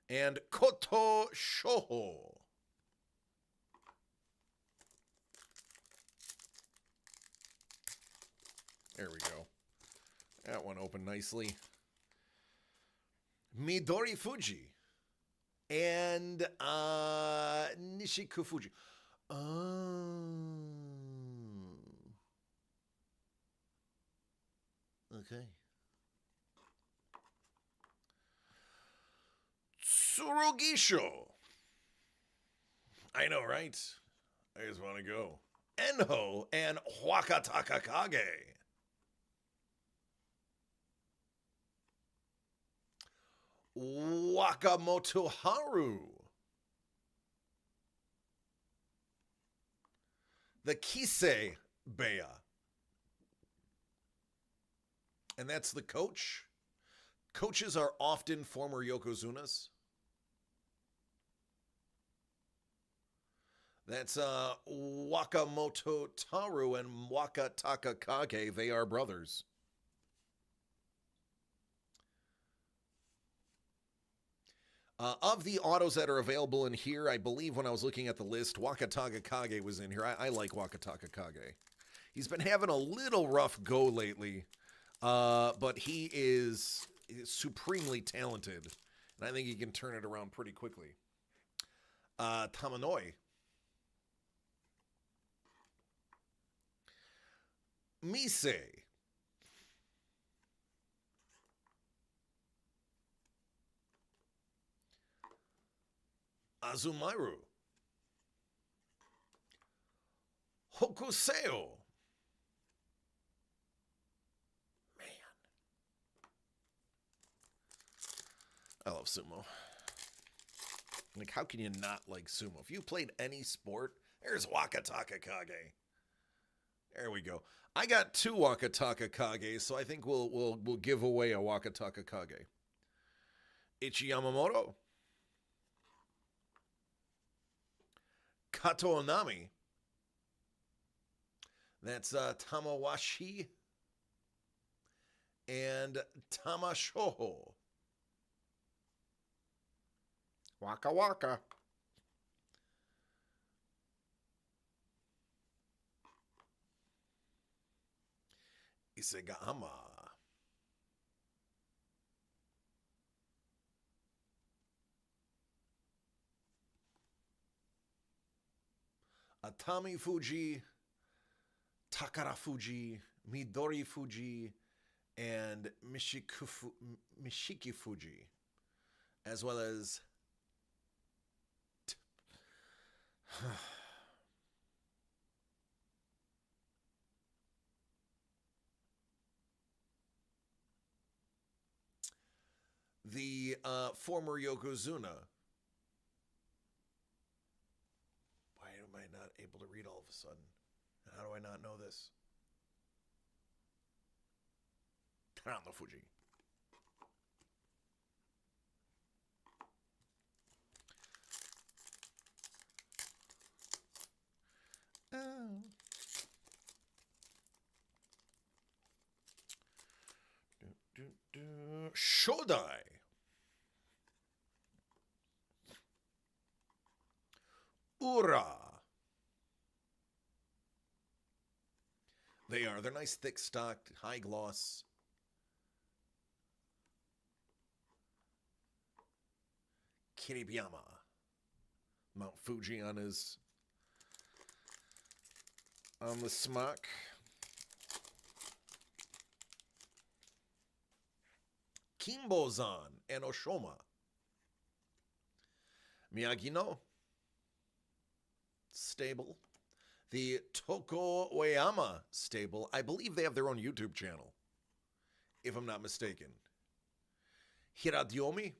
And Koto Shoho. There we go. That one opened nicely. Midori Fuji. And Nishiku Fuji. Oh. Okay. Tsurugisho. I know, right? I just want to go. Enho and Wakatakakage. Wakamoto Haru. The Kisei Bea. And that's the coach. Coaches are often former Yokozunas. That's Wakamoto Taru and Wakataka Kage. They are brothers. Of the autos that are available in here, I believe when I was looking at the list, Wakataka Kage was in here. I like Wakataka Kage. He's been having a little rough go lately, but he is supremely talented, and I think he can turn it around pretty quickly. Tamanoi. Mise. Azumaru. Hokuseo. Man. I love sumo. Like, how can you not like sumo? If you played any sport, there's Wakataka Kage. There we go. I got 2 Wakataka Kage, so I think we'll give away a Wakataka Kage. Ichi Yamamoto. Kato Onami. That's Tamawashi and Tamashoho. Waka Waka. Isegama. Atami Fuji, Takara Fuji, Midori Fuji, and Mishiki Fuji, as well as the former Yokozuna. Why am I not able to read all of a sudden? How do I not know this? Tano Fuji. Oh. Shodai. Ura. They're nice, thick stocked, high gloss. Kiribiyama. Mount Fuji on the smock. Kimbozan and Oshoma. Miyagi-no. Stable. The Toko Ueyama stable. I believe they have their own YouTube channel, if I'm not mistaken. Hiradyomi.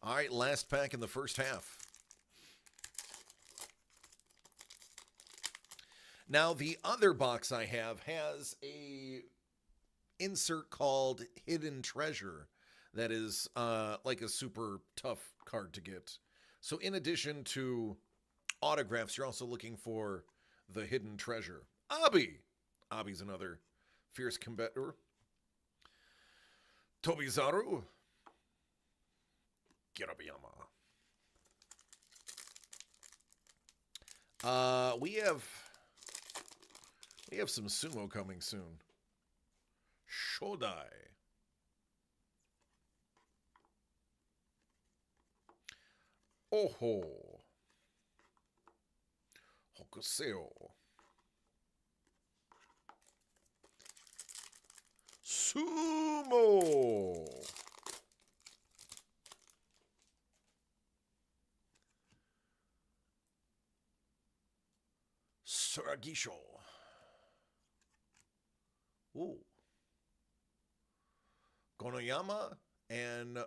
All right, last pack in the first half. Now, the other box I have has a insert called Hidden Treasure that is like a super tough card to get. So in addition to autographs, you're also looking for the Hidden Treasure. Abi! Abi's another fierce competitor. Tobizaru. Kirabiyama. We have some sumo coming soon. Shodai. Oho. Hokuseo. Sumo. Suragisho. Ooh. Gonoyama and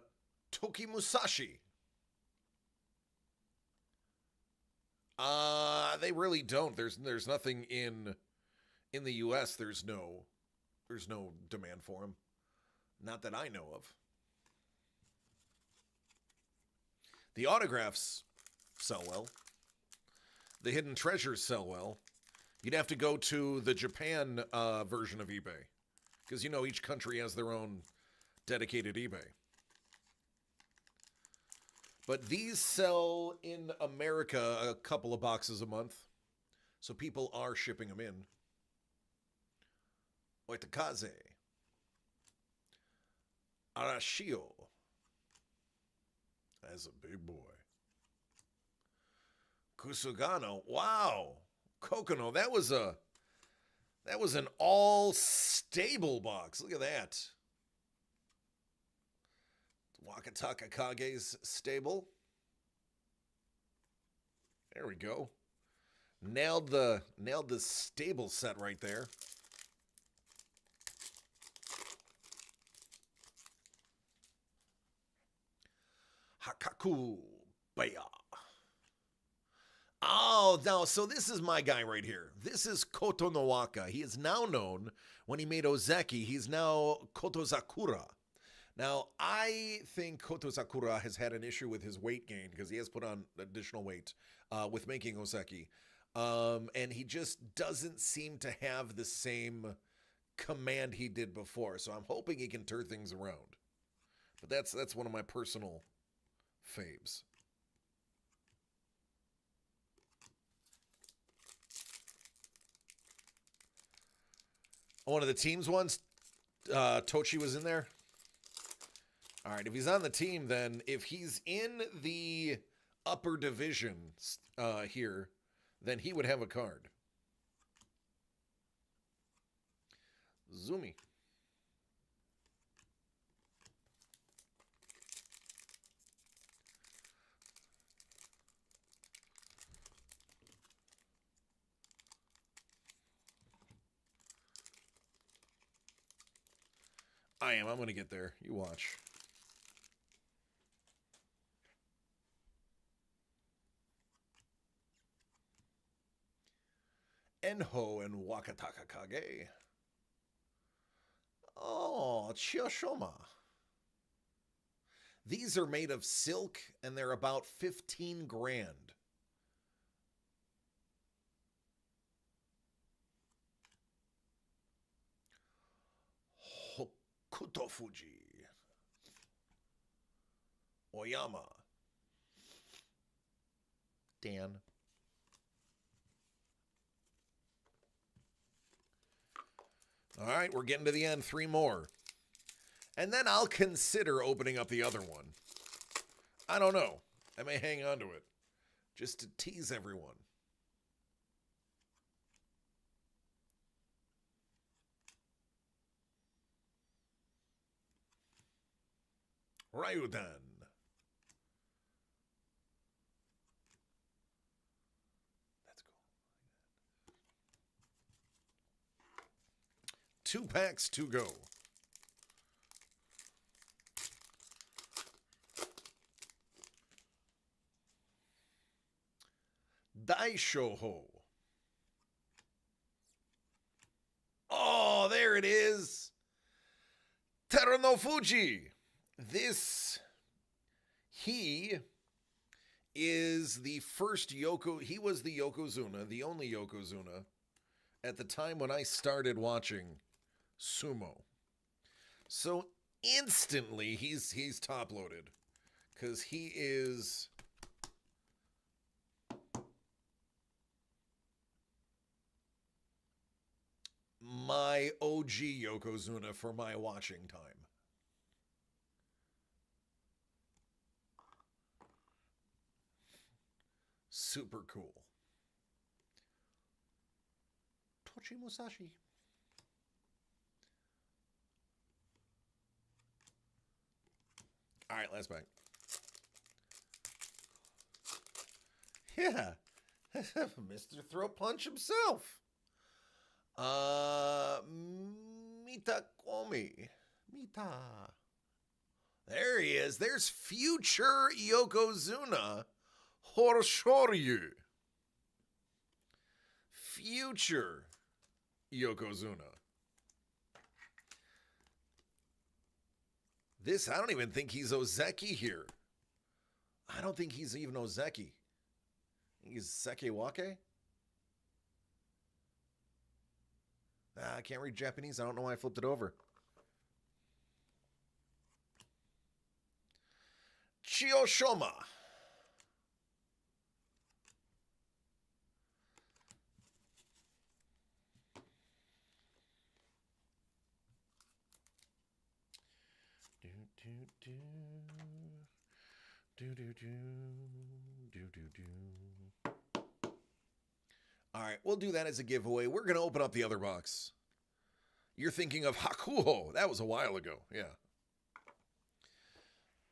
Toki Musashi. They really don't. There's nothing in the US. There's no demand for them. Not that I know of. The autographs sell well. The hidden treasures sell well. You'd have to go to the Japan version of eBay, because each country has their own dedicated eBay. But these sell in America a couple of boxes a month, so people are shipping them in. Oitakaze. Arashio. That's a big boy. Kusugano. Wow. Kokono. That was an all stable box. Look at that. Wakataka Kage's stable. There we go. Nailed the stable set right there. Hakaku Baya. Oh, no, so this is my guy right here. This is Koto Nowaka. He is now known, when he made Ozeki, he's now Kotozakura. Now, I think Kotozakura has had an issue with his weight gain, because he has put on additional weight with making Ozeki. And he just doesn't seem to have the same command he did before. So I'm hoping he can turn things around. But that's one of my personal faves. One of the teams ones, Tochi was in there. All right, if he's on the team, then if he's in the upper division here, then he would have a card. Zumi. I'm going to get there. You watch. Enho and Wakataka Kage. Oh, Chiyoshoma. These are made of silk, and they're about 15 grand. Hokutofuji. Oyama. Dan. All right, we're getting to the end. 3 more. And then I'll consider opening up the other one. I don't know. I may hang on to it just to tease everyone. Ryudan. That's cool. 2 packs to go. Daishoho. Oh, there it is. Teruno Fuji. He is the first he was the Yokozuna, the only Yokozuna, at the time when I started watching Sumo. So instantly he's top loaded. Because he is my OG Yokozuna for my watching time. Super cool. Tochi Musashi. All right, last pack. Yeah. Mr. Throat Punch himself. Mita Komi. Mita. There he is. There's future Yokozuna Hoshoryu. Future Yokozuna. This, I don't even think he's Ozeki here. I don't think he's even Ozeki. He's Sekewake? I can't read Japanese. I don't know why I flipped it over. Chiyoshoma. All right, we'll do that as a giveaway. We're going to open up the other box. You're thinking of Hakuho. That was a while ago. Yeah.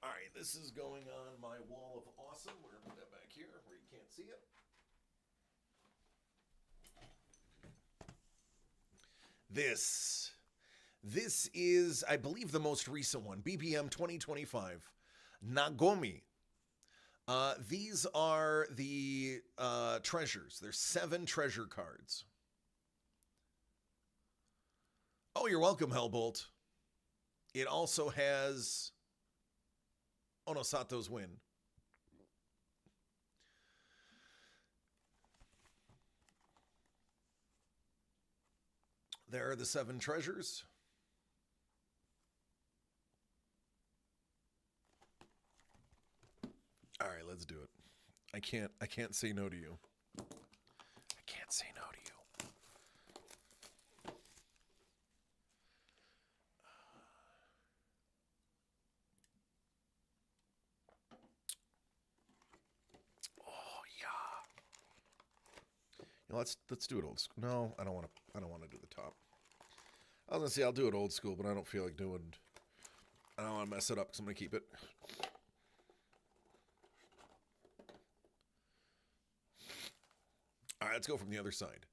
All right, this is going on my wall of awesome. We're going to put that back here where you can't see it. This is, I believe, the most recent one. BBM 2025. Nagomi. These are the treasures. There's 7 treasure cards. Oh, you're welcome, Hellbolt. It also has Onosato's win. There are the 7 treasures. All right, let's do it. I can't say no to you. I can't say no to you. Oh yeah. You know, let's do it old school. No, I don't want to do the top. I was gonna say I'll do it old school, but I don't feel like doing. I don't want to mess it up because I'm gonna keep it. All right, let's go from the other side.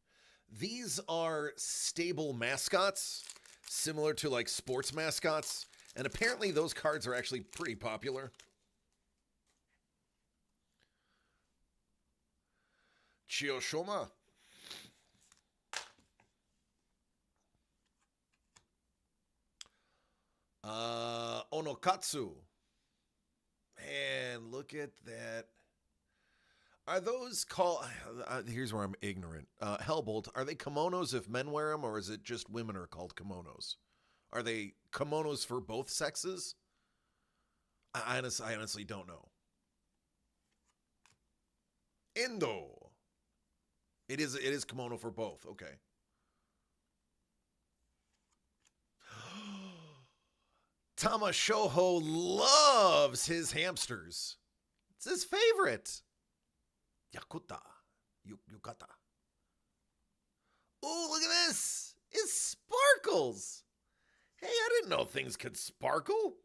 These are stable mascots, similar to like sports mascots, and apparently those cards are actually pretty popular. Chiyoshoma. Onokatsu. Man, look at that. Are those called... here's where I'm ignorant. Hellbolt, are they kimonos if men wear them, or is it just women are called kimonos? Are they kimonos for both sexes? I honestly don't know. Endo. It is kimono for both. Okay. Tamashoho loves his hamsters. It's his favorite. Yakuta. Yukata. Oh, look at this. It sparkles. Hey, I didn't know things could sparkle.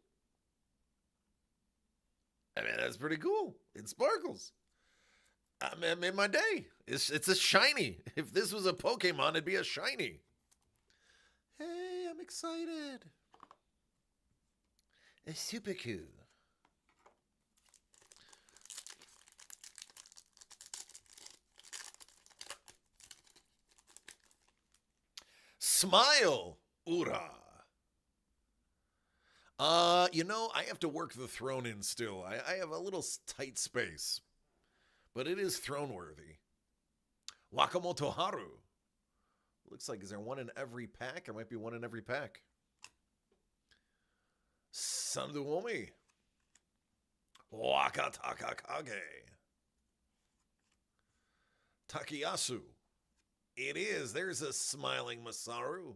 I mean, that's pretty cool. It sparkles. I made my day. It's a shiny. If this was a Pokemon, it'd be a shiny. Hey, I'm excited. It's super cool. Smile, Ura. I have to work the throne in still. I have a little tight space, but it is throne worthy. Wakamoto Haru. Looks like, is there one in every pack? There might be one in every pack. Sanduomi. Wakataka Kage. Takiyasu. It is. There's a smiling Masaru.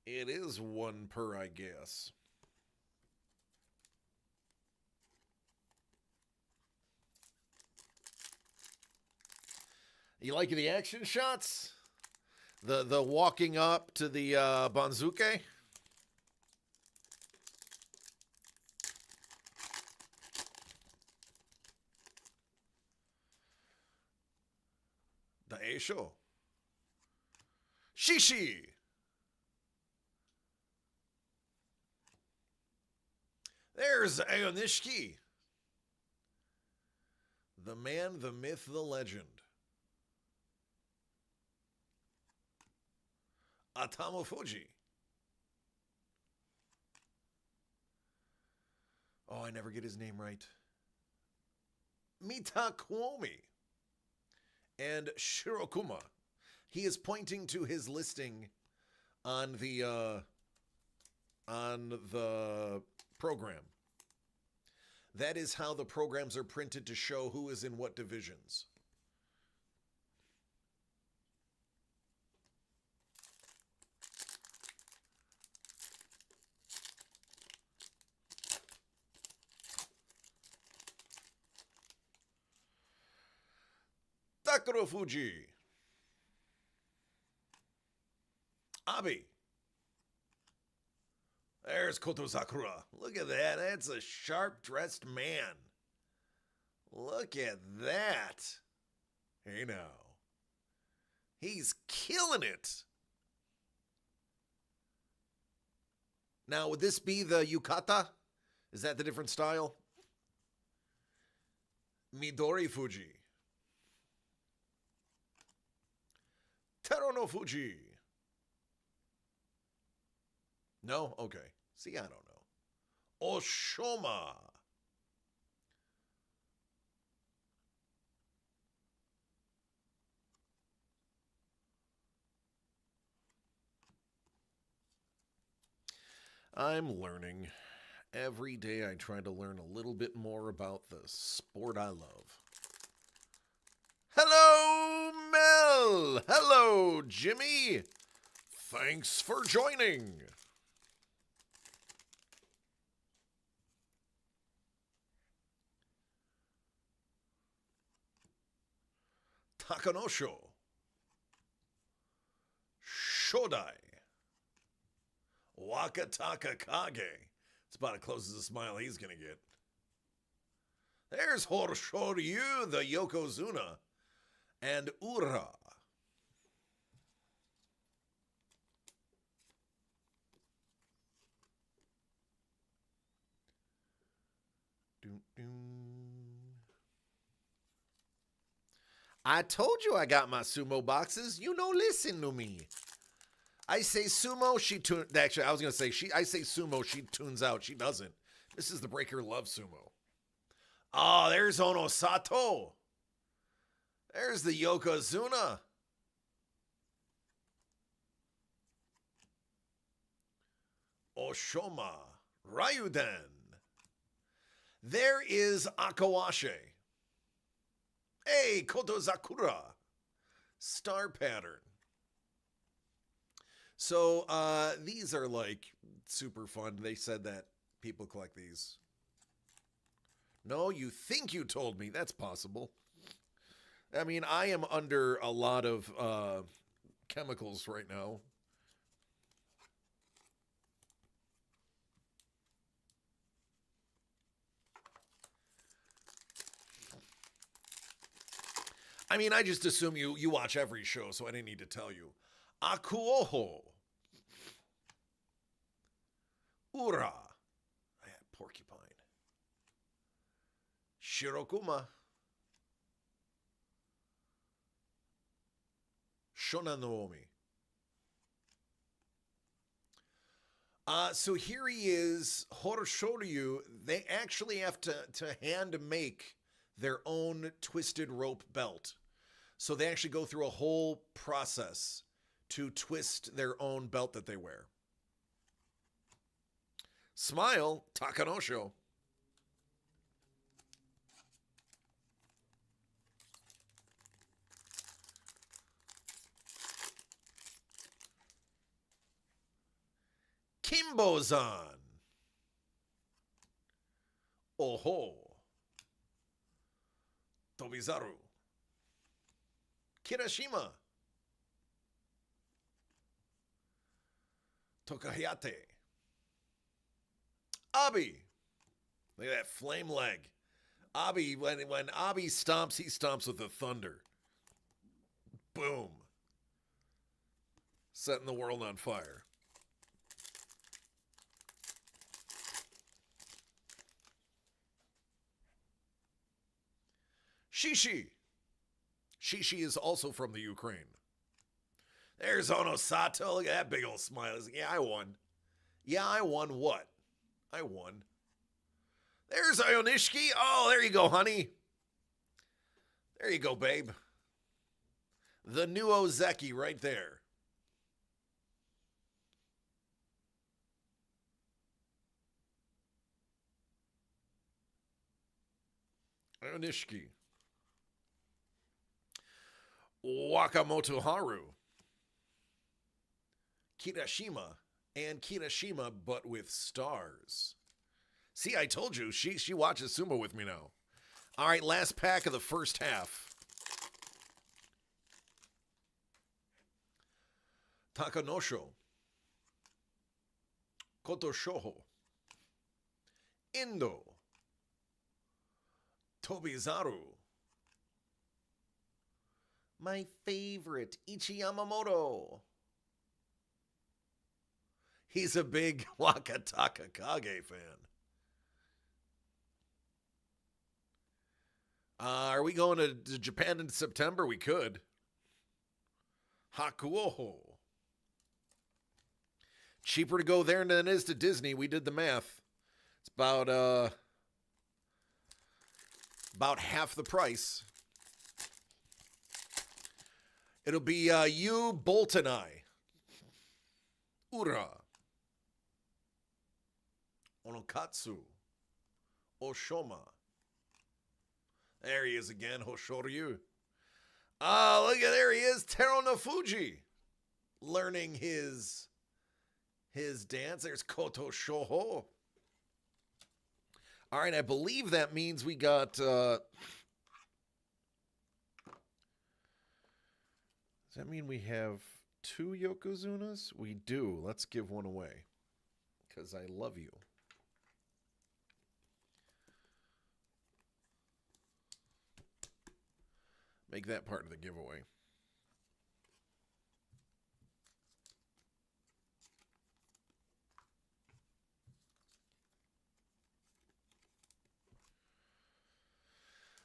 It is one per, I guess. You like the action shots? The walking up to the Banzuke? The Eisho. Shishi. There's Aonishiki. The man, the myth, the legend. Atamo Fuji. Oh, I never get his name right. Mita Kuomi. And Shirokuma. He is pointing to his listing on the program. That is how the programs are printed to show who is in what divisions. Takuro Fuji. Abi. There's Koto Sakura. Look at that. That's a sharp-dressed man. Look at that. Hey now. He's killing it. Now, would this be the yukata? Is that the different style? Midori Fuji. Tero no Fuji. No? Okay. See, I don't know. Oshoma. I'm learning. Every day I try to learn a little bit more about the sport I love. Hello, Mel! Hello, Jimmy! Thanks for joining! Takanosho. Shodai. Wakataka Kage. It's about as close as a smile he's gonna get. There's Horshoryu, the Yokozuna, and Ura. I told you I got my Sumo boxes. You no listen to me. I say Sumo, she tunes. Actually, I was gonna say I say Sumo, she tunes out. She doesn't. This is the Breaker loves Sumo. Oh, there's Onosato. There's the Yokozuna. Oshoma. Ryuden. There is Akawashe. Hey, Koto Zakura. Star pattern. So these are like super fun. They said that people collect these. No, you think you told me. That's possible. I mean, I am under a lot of chemicals right now. I mean, I just assume you watch every show, so I didn't need to tell you. Akuoho. Ura. I had porcupine. Shirokuma. Shonanomi. So here he is, Horoshoryu. They actually have to hand make their own twisted rope belt. So they actually go through a whole process to twist their own belt that they wear. Smile, Takanosho. Kimbo-zan. Oho. Tobizaru. Kirashima. Tokahayate. Abi. Look at that flame leg. Abi, when Abi stomps, he stomps with the thunder. Boom. Setting the world on fire. Shishi. Shishi is also from the Ukraine. There's Onosato. Look at that big old smile. He's like, yeah, I won. Yeah, I won what? I won. There's Ionishiki. Oh, there you go, honey. There you go, babe. The new Ozeki right there. Ionishiki. Wakamoto Haru. Kirashima. And Kirashima, but with stars. See, I told you, she watches Sumo with me now. All right, last pack of the first half. Takanosho. Kotoshoho. Indo. Tobizaru. My favorite, Ichi Yamamoto. He's a big Wakataka Kage fan. Are we going to Japan in September? We could. Hakuoho. Cheaper to go there than it is to Disney. We did the math. It's about half the price. It'll be you, Bolt, and I. Ura. Onokatsu. Oshoma. There he is again, Hoshoryu. Look at there he is, Tero no Fuji. Learning his dance. There's Koto Shoho. All right, I believe that means we got... does that mean we have 2 Yokozunas? We do. Let's give one away. Because I love you. Make that part of the giveaway.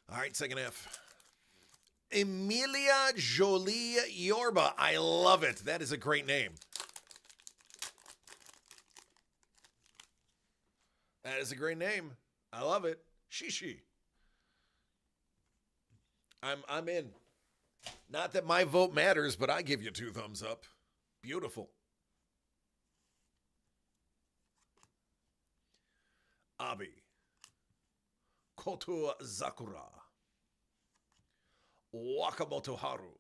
All right, second F. Emilia Jolie Yorba. I love it. That is a great name. That is a great name. I love it. Shishi. I'm in. Not that my vote matters, but I give you 2 thumbs up. Beautiful. Abi. Koto Zakura. Wakamoto Haru.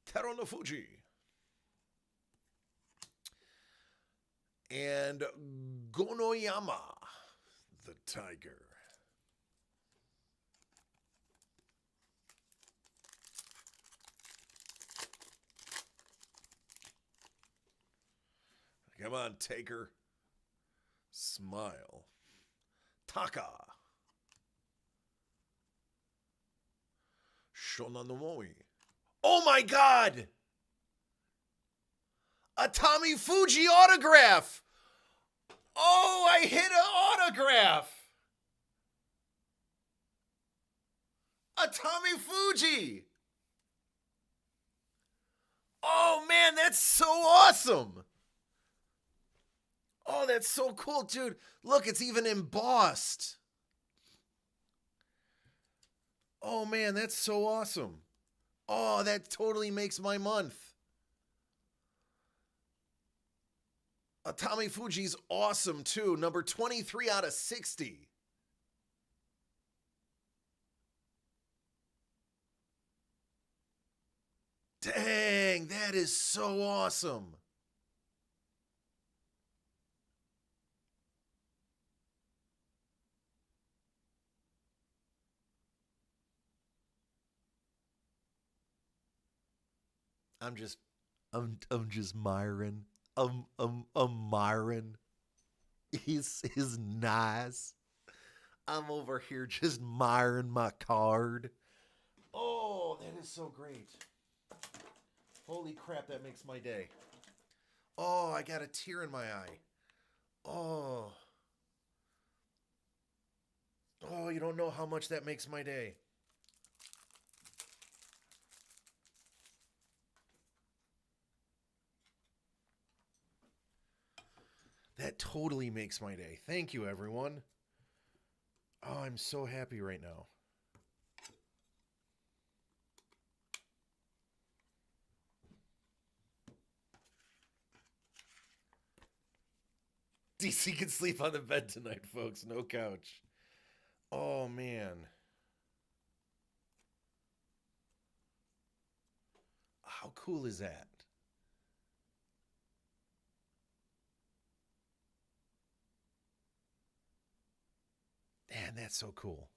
Tero no Fuji. And Gonoyama, the tiger. Come on, Taker. Smile. Taka. Shonanomoi. Oh my God! A Tommy Fuji autograph! Oh, I hit an autograph! A Tommy Fuji! Oh man, that's so awesome! Oh, that's so cool, dude. Look, it's even embossed. Oh man, that's so awesome. Oh, that totally makes my month. Tommy Fuji's awesome too. Number 23 out of 60. Dang, that is so awesome. I'm just Myron. Myron. He's nice. I'm over here just miring my card. Oh, that is so great. Holy crap, that makes my day. Oh, I got a tear in my eye. Oh. Oh, you don't know how much that makes my day. That totally makes my day. Thank you, everyone. Oh, I'm so happy right now. DC can sleep on the bed tonight, folks. No couch. Oh, man. How cool is that? Man, that's so cool.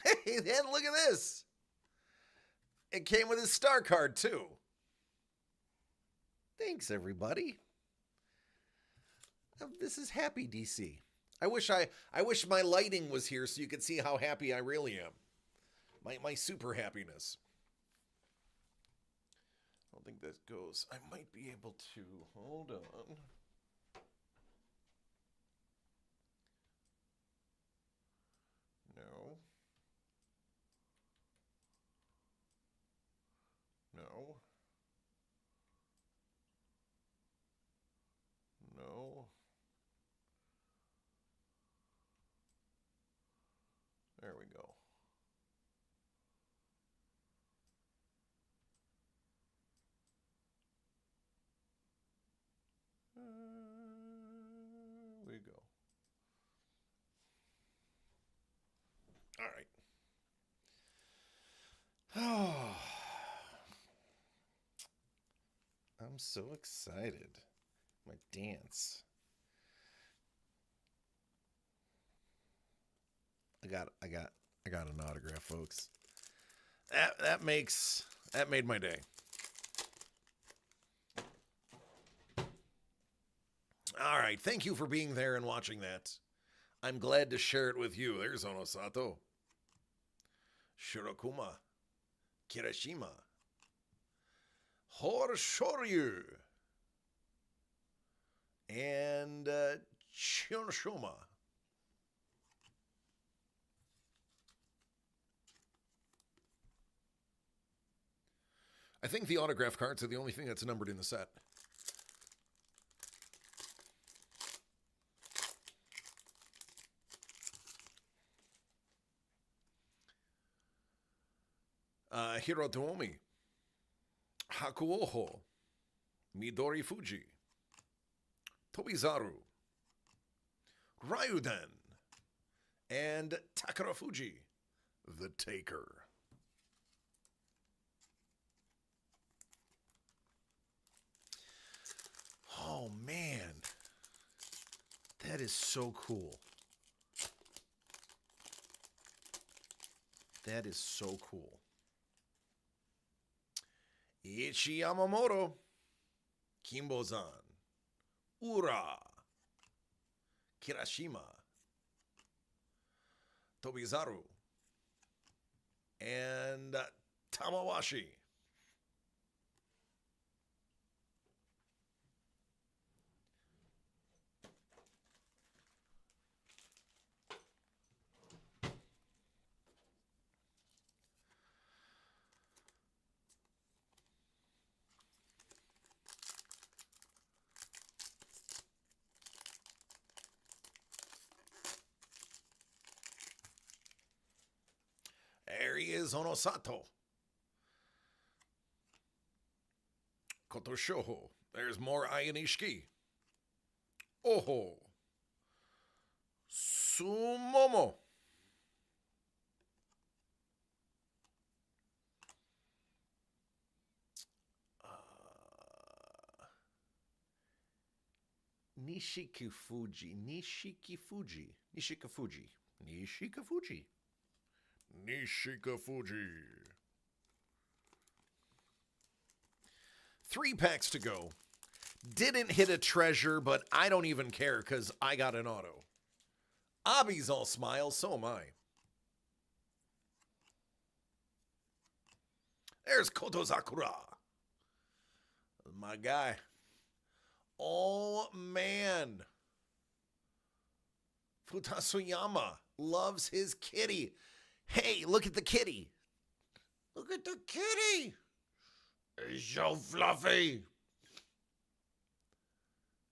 Hey, and look at this. It came with his star card, too. Thanks, everybody. This is happy DC. I wish my lighting was here so you could see how happy I really am. My super happiness. I don't think that goes. I might be able to. Hold on. No. No. No. There we go. We go. All right. Oh, I'm so excited. My dance. I got an autograph, folks. That made my day. All right, thank you for being there and watching that. I'm glad to share it with you. There's Onosato, Shirokuma, Kirishima, Horshoryu, and Chionoshima. I think the autograph cards are the only thing that's numbered in the set. Hirotomi, Hakuoho, Midori Fuji, Tobizaru, Ryuden, and Takara Fuji, the Taker. is so cool. That is so cool. Ichi Yamamoto. Kimbo-zan. Ura. Kirashima. Tobizaru. And Tamawashi. There he is, Onosato. Kotoshoho. There's more Ayanishiki. Oho. Sumomo. Nishikafuji. Nishikafuji. Nishikafuji. Nishikafuji. Nishikafuji. 3 packs to go. Didn't hit a treasure, but I don't even care because I got an auto. Abi's all smiles, so am I. There's Kotozakura. My guy. Oh, man. Futasuyama loves his kitty. Hey, look at the kitty. Look at the kitty. He's so fluffy.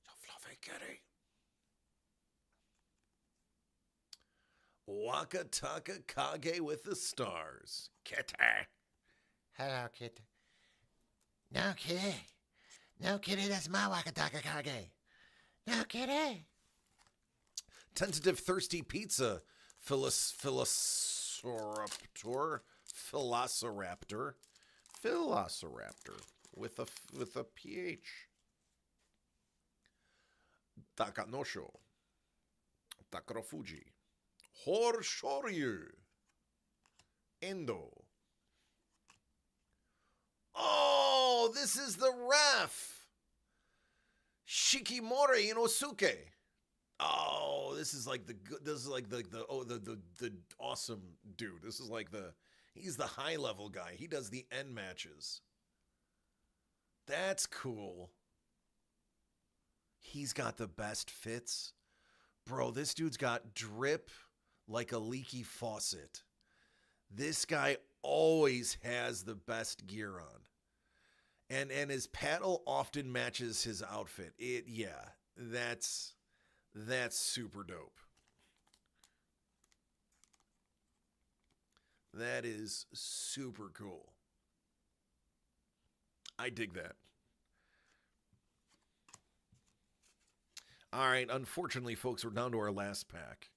So fluffy kitty. Wakataka Kage with the stars. Kitty. Hello, kitty. No, kitty. No, kitty, that's my Wakataka Kage. No, kitty. Tentative Thirsty Pizza. Velociraptor with a PH. Takanosho. Takarofuji. Horshoryu. Endo. Oh, this is the ref. Shikimori Inosuke. Oh, this is like the awesome dude. This is like he's the high level guy. He does the end matches. That's cool. He's got the best fits. Bro, this dude's got drip like a leaky faucet. This guy always has the best gear on. And his paddle often matches his outfit. That's super dope. That is super cool. I dig that. All right, unfortunately, folks, we're down to our last pack.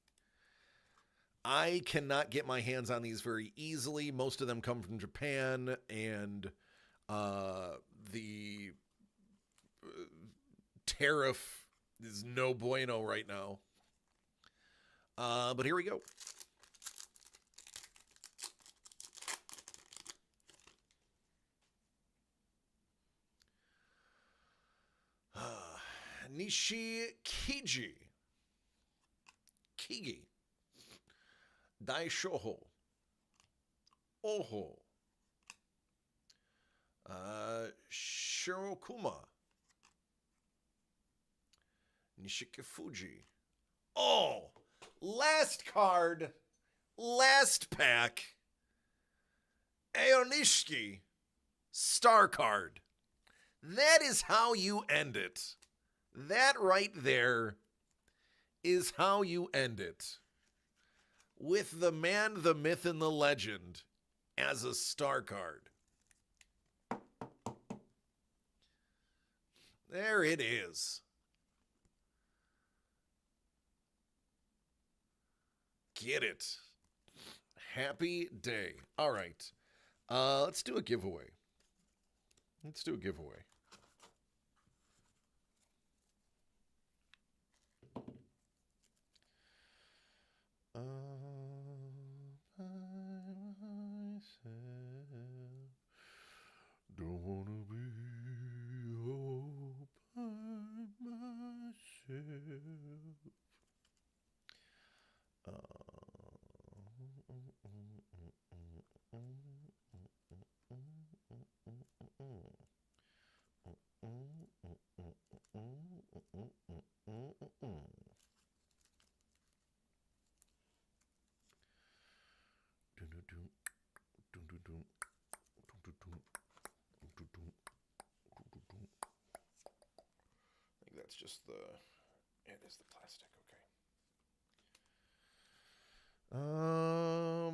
I cannot get my hands on these very easily. Most of them come from Japan, and the tariff is no bueno right now. But here we go. Nishikiji. Kigi. Daishoho. Oho. Shirokuma. Nishikafuji. Oh, last card, last pack. Aonishiki, star card. That is how you end it. That right there is how you end it. With the man, the myth, and the legend as a star card. There it is. Get it. Happy day. All right. Let's do a giveaway. it's just the. It is the plastic. Okay.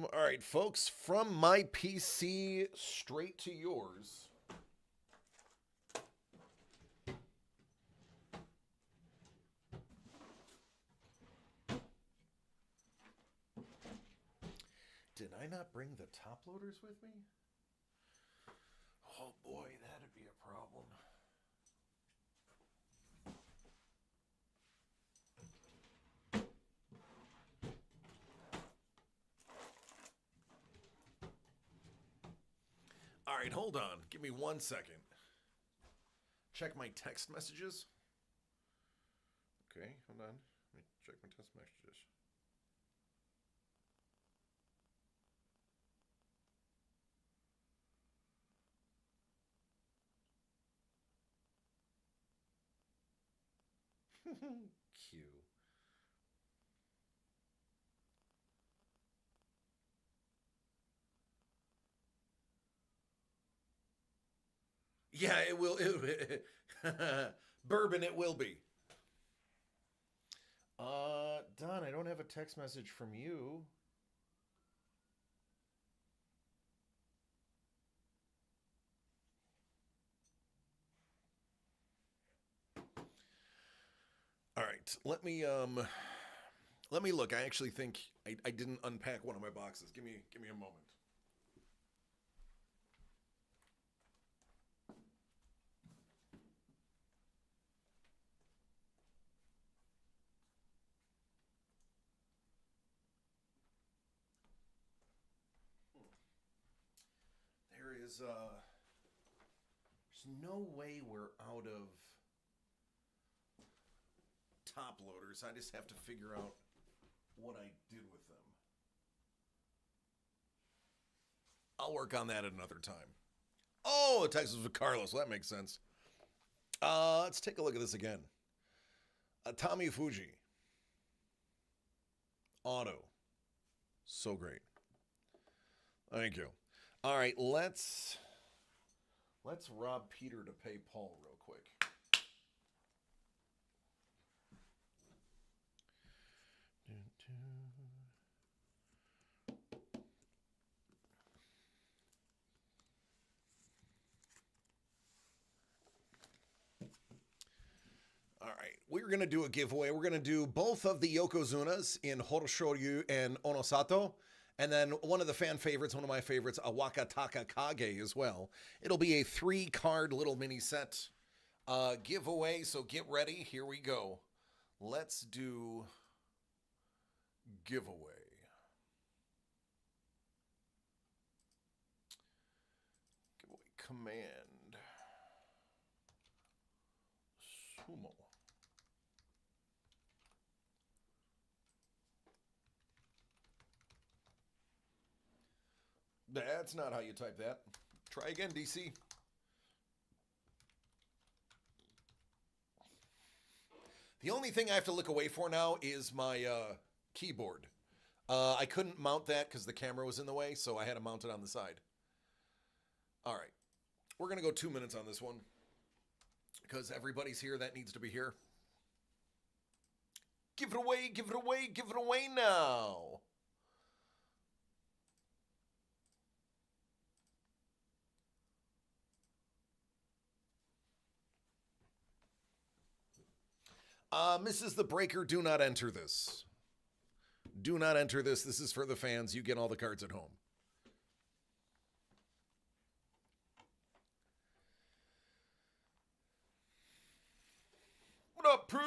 All right, folks. From my PC straight to yours. Did I not bring the top loaders with me? Oh boy, that'd be a problem. All right, hold on. Give me 1 second. Check my text messages. Okay, hold on. Let me check my text messages. Q. Yeah, it will. Bourbon, it will be. Don, I don't have a text message from you. All right, let me look. I actually think I didn't unpack one of my boxes. Give me a moment. There's no way we're out of top loaders. I just have to figure out what I did with them. I'll work on that at another time. Oh, a text was with Carlos. Well, that makes sense. Let's take a look at this again. Tommy Fuji. Auto. So great. Thank you. All right, let's rob Peter to pay Paul real quick. All right, we're going to do a giveaway. We're going to do both of the Yokozunas in Horoshouryu and Onosato. And then one of the fan favorites, one of my favorites, a Wakataka Kage as well. It'll be a 3-card little mini set giveaway, so get ready. Here we go. Let's do giveaway. Giveaway command. Sumo. That's not how you type that. Try again, DC. The only thing I have to look away for now is my keyboard. I couldn't mount that because the camera was in the way, so I had to mount it on the side. All right. We're going to go 2 minutes on this one because everybody's here that needs to be here. Give it away, give it away, give it away now. Mrs. The Breaker, do not enter this. Do not enter this. This is for the fans. You get all the cards at home. What up, Prue?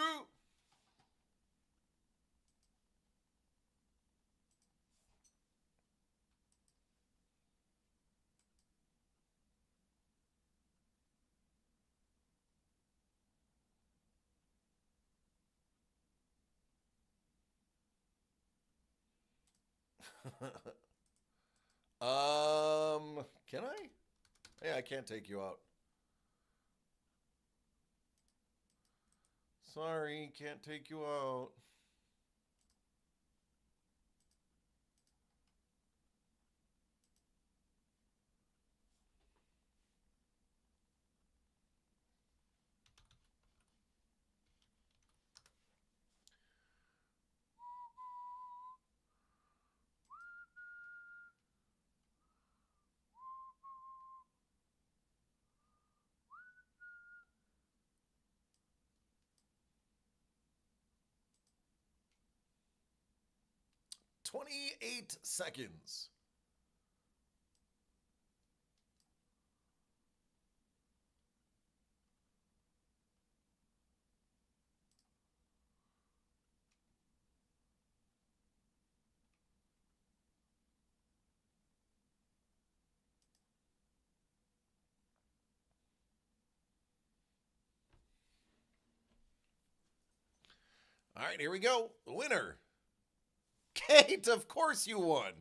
Can I? Yeah, I can't take you out. Sorry, can't take you out. 28 seconds. All right, here we go. The winner. Kate, of course you won.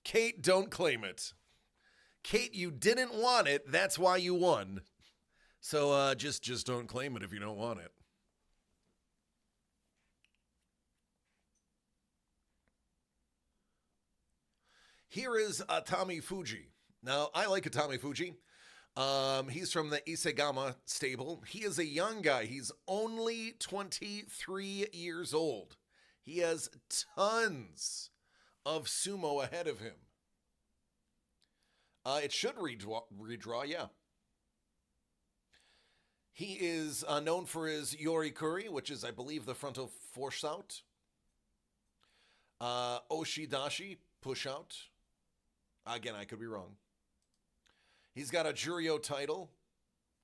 Kate, don't claim it. Kate, you didn't want it. That's why you won. So just don't claim it if you don't want it. Here is Atami Fuji. Now, I like Atami Fuji. He's from the Isegama stable. He is a young guy. He's only 23 years old. He has tons of sumo ahead of him. It should redraw, yeah. He is known for his yorikuri, which is, I believe, the frontal force out. Oshidashi, push out. Again, I could be wrong. He's got a Juryo title,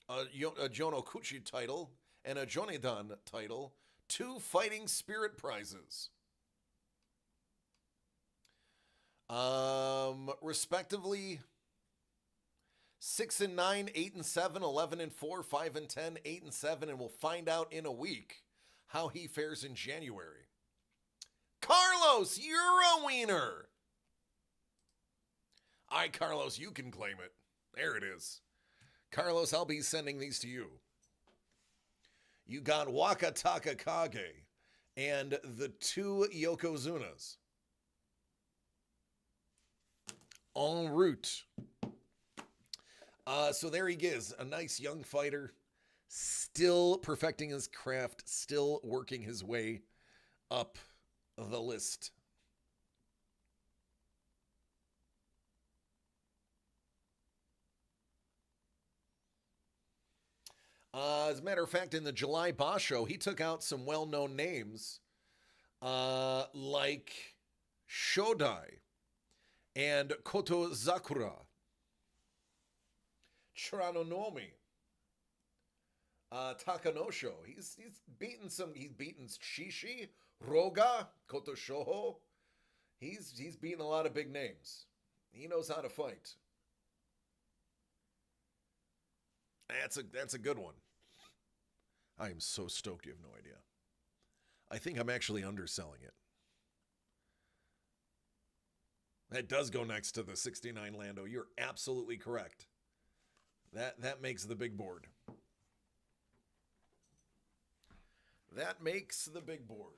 a Jonokuchi title, and a Jonedan title, 2 Fighting Spirit prizes. Respectively, 6 and 9, 8 and 7, 11 and 4, 5 and 10, 8 and 7, and we'll find out in a week how he fares in January. Carlos, you're a wiener. All right, Carlos, you can claim it. There it is. Carlos, I'll be sending these to you. You got Wakataka Kage and the 2 Yokozunas. En route. So there he is, a nice young fighter, still perfecting his craft, still working his way up the list. As a matter of fact, in the July Basho, he took out some well-known names like Shodai and Koto Zakura, Chiranonomi, Takanosho. He's beaten Shishi, Roga, Koto Shoho. He's beaten a lot of big names. He knows how to fight. That's a good one. I am so stoked, you have no idea. I think I'm actually underselling it. That does go next to the 69 Lando. You're absolutely correct. That makes the big board. That makes the big board.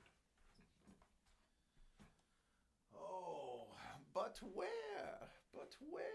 Oh, but where? But where?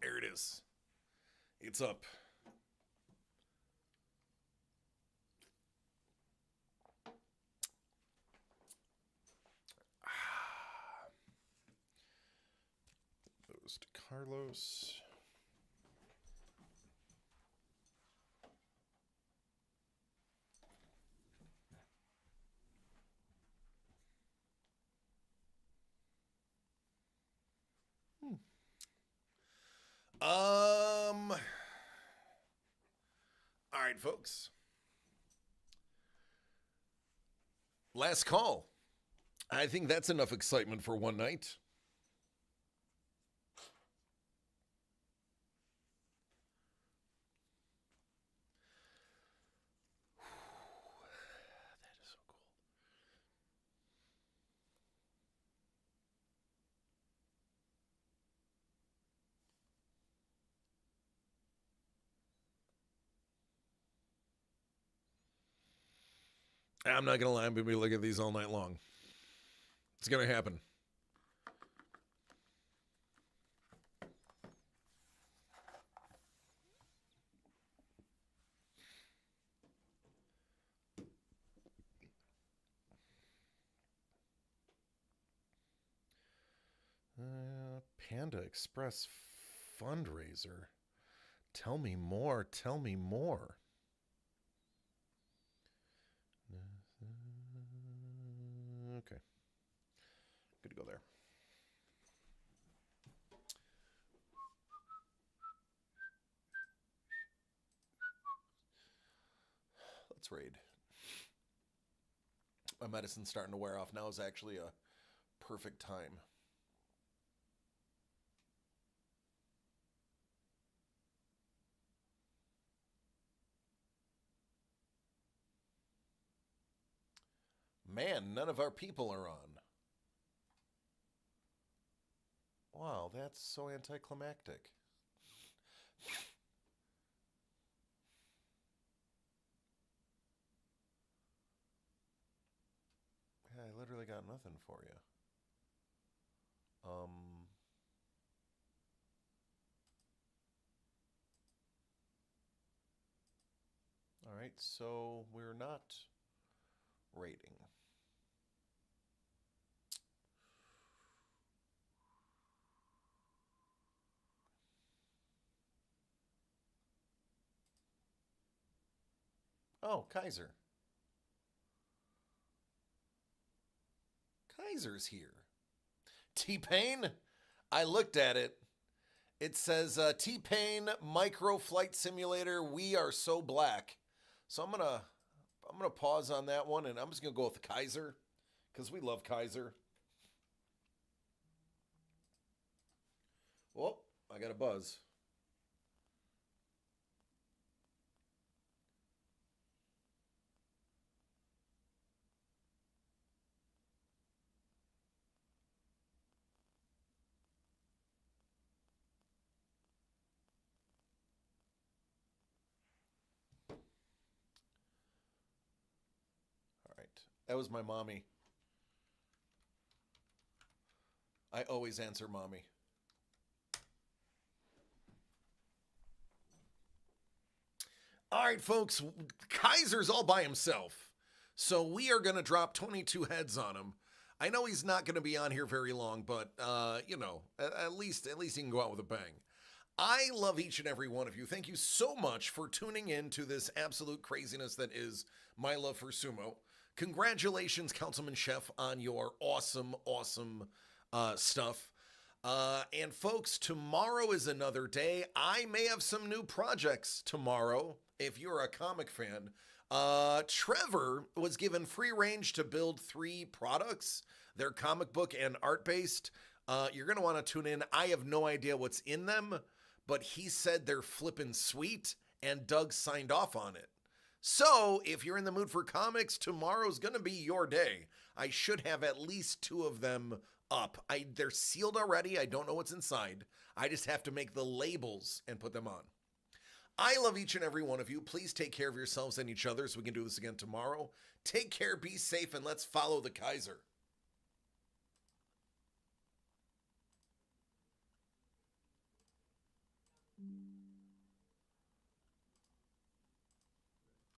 There it is. It's up. Those to Carlos. All right, folks. Last call. I think that's enough excitement for one night. That is so cool. I'm not going to lie. I'm going to be looking at these all night long. It's going to happen. Panda Express fundraiser. Tell me more. Tell me more. Okay. Good to go there. Let's raid. My medicine's starting to wear off. Now is actually a perfect time. Man, none of our people are on. Wow, that's so anticlimactic. Yeah, I literally got nothing for you. All right, so we're not rating. Oh, Kaiser. Kaiser's here. T-Pain? I looked at it. It says T-Pain Micro Flight Simulator. We are so black. So I'm gonna pause on that one, and I'm just gonna go with the Kaiser because we love Kaiser. Oh, I got a buzz. All right, that was my mommy. I always answer mommy. All right, folks, Kaiser's all by himself. So we are going to drop 22 heads on him. I know he's not going to be on here very long, but, you know, at least he can go out with a bang. I love each and every one of you. Thank you so much for tuning in to this absolute craziness that is my love for sumo. Congratulations, Councilman Chef, on your awesome stuff. And folks, tomorrow is another day. I may have some new projects tomorrow. If you're a comic fan, Trevor was given free range to build 3 products. They're comic book and art based. You're going to want to tune in. I have no idea what's in them, but he said they're flippin' sweet, and Doug signed off on it. So if you're in the mood for comics, tomorrow's going to be your day. I should have at least 2 of them up. They're sealed already. I don't know what's inside. I just have to make the labels and put them on. I love each and every one of you. Please take care of yourselves and each other so we can do this again tomorrow. Take care, be safe, and let's follow the Kaiser.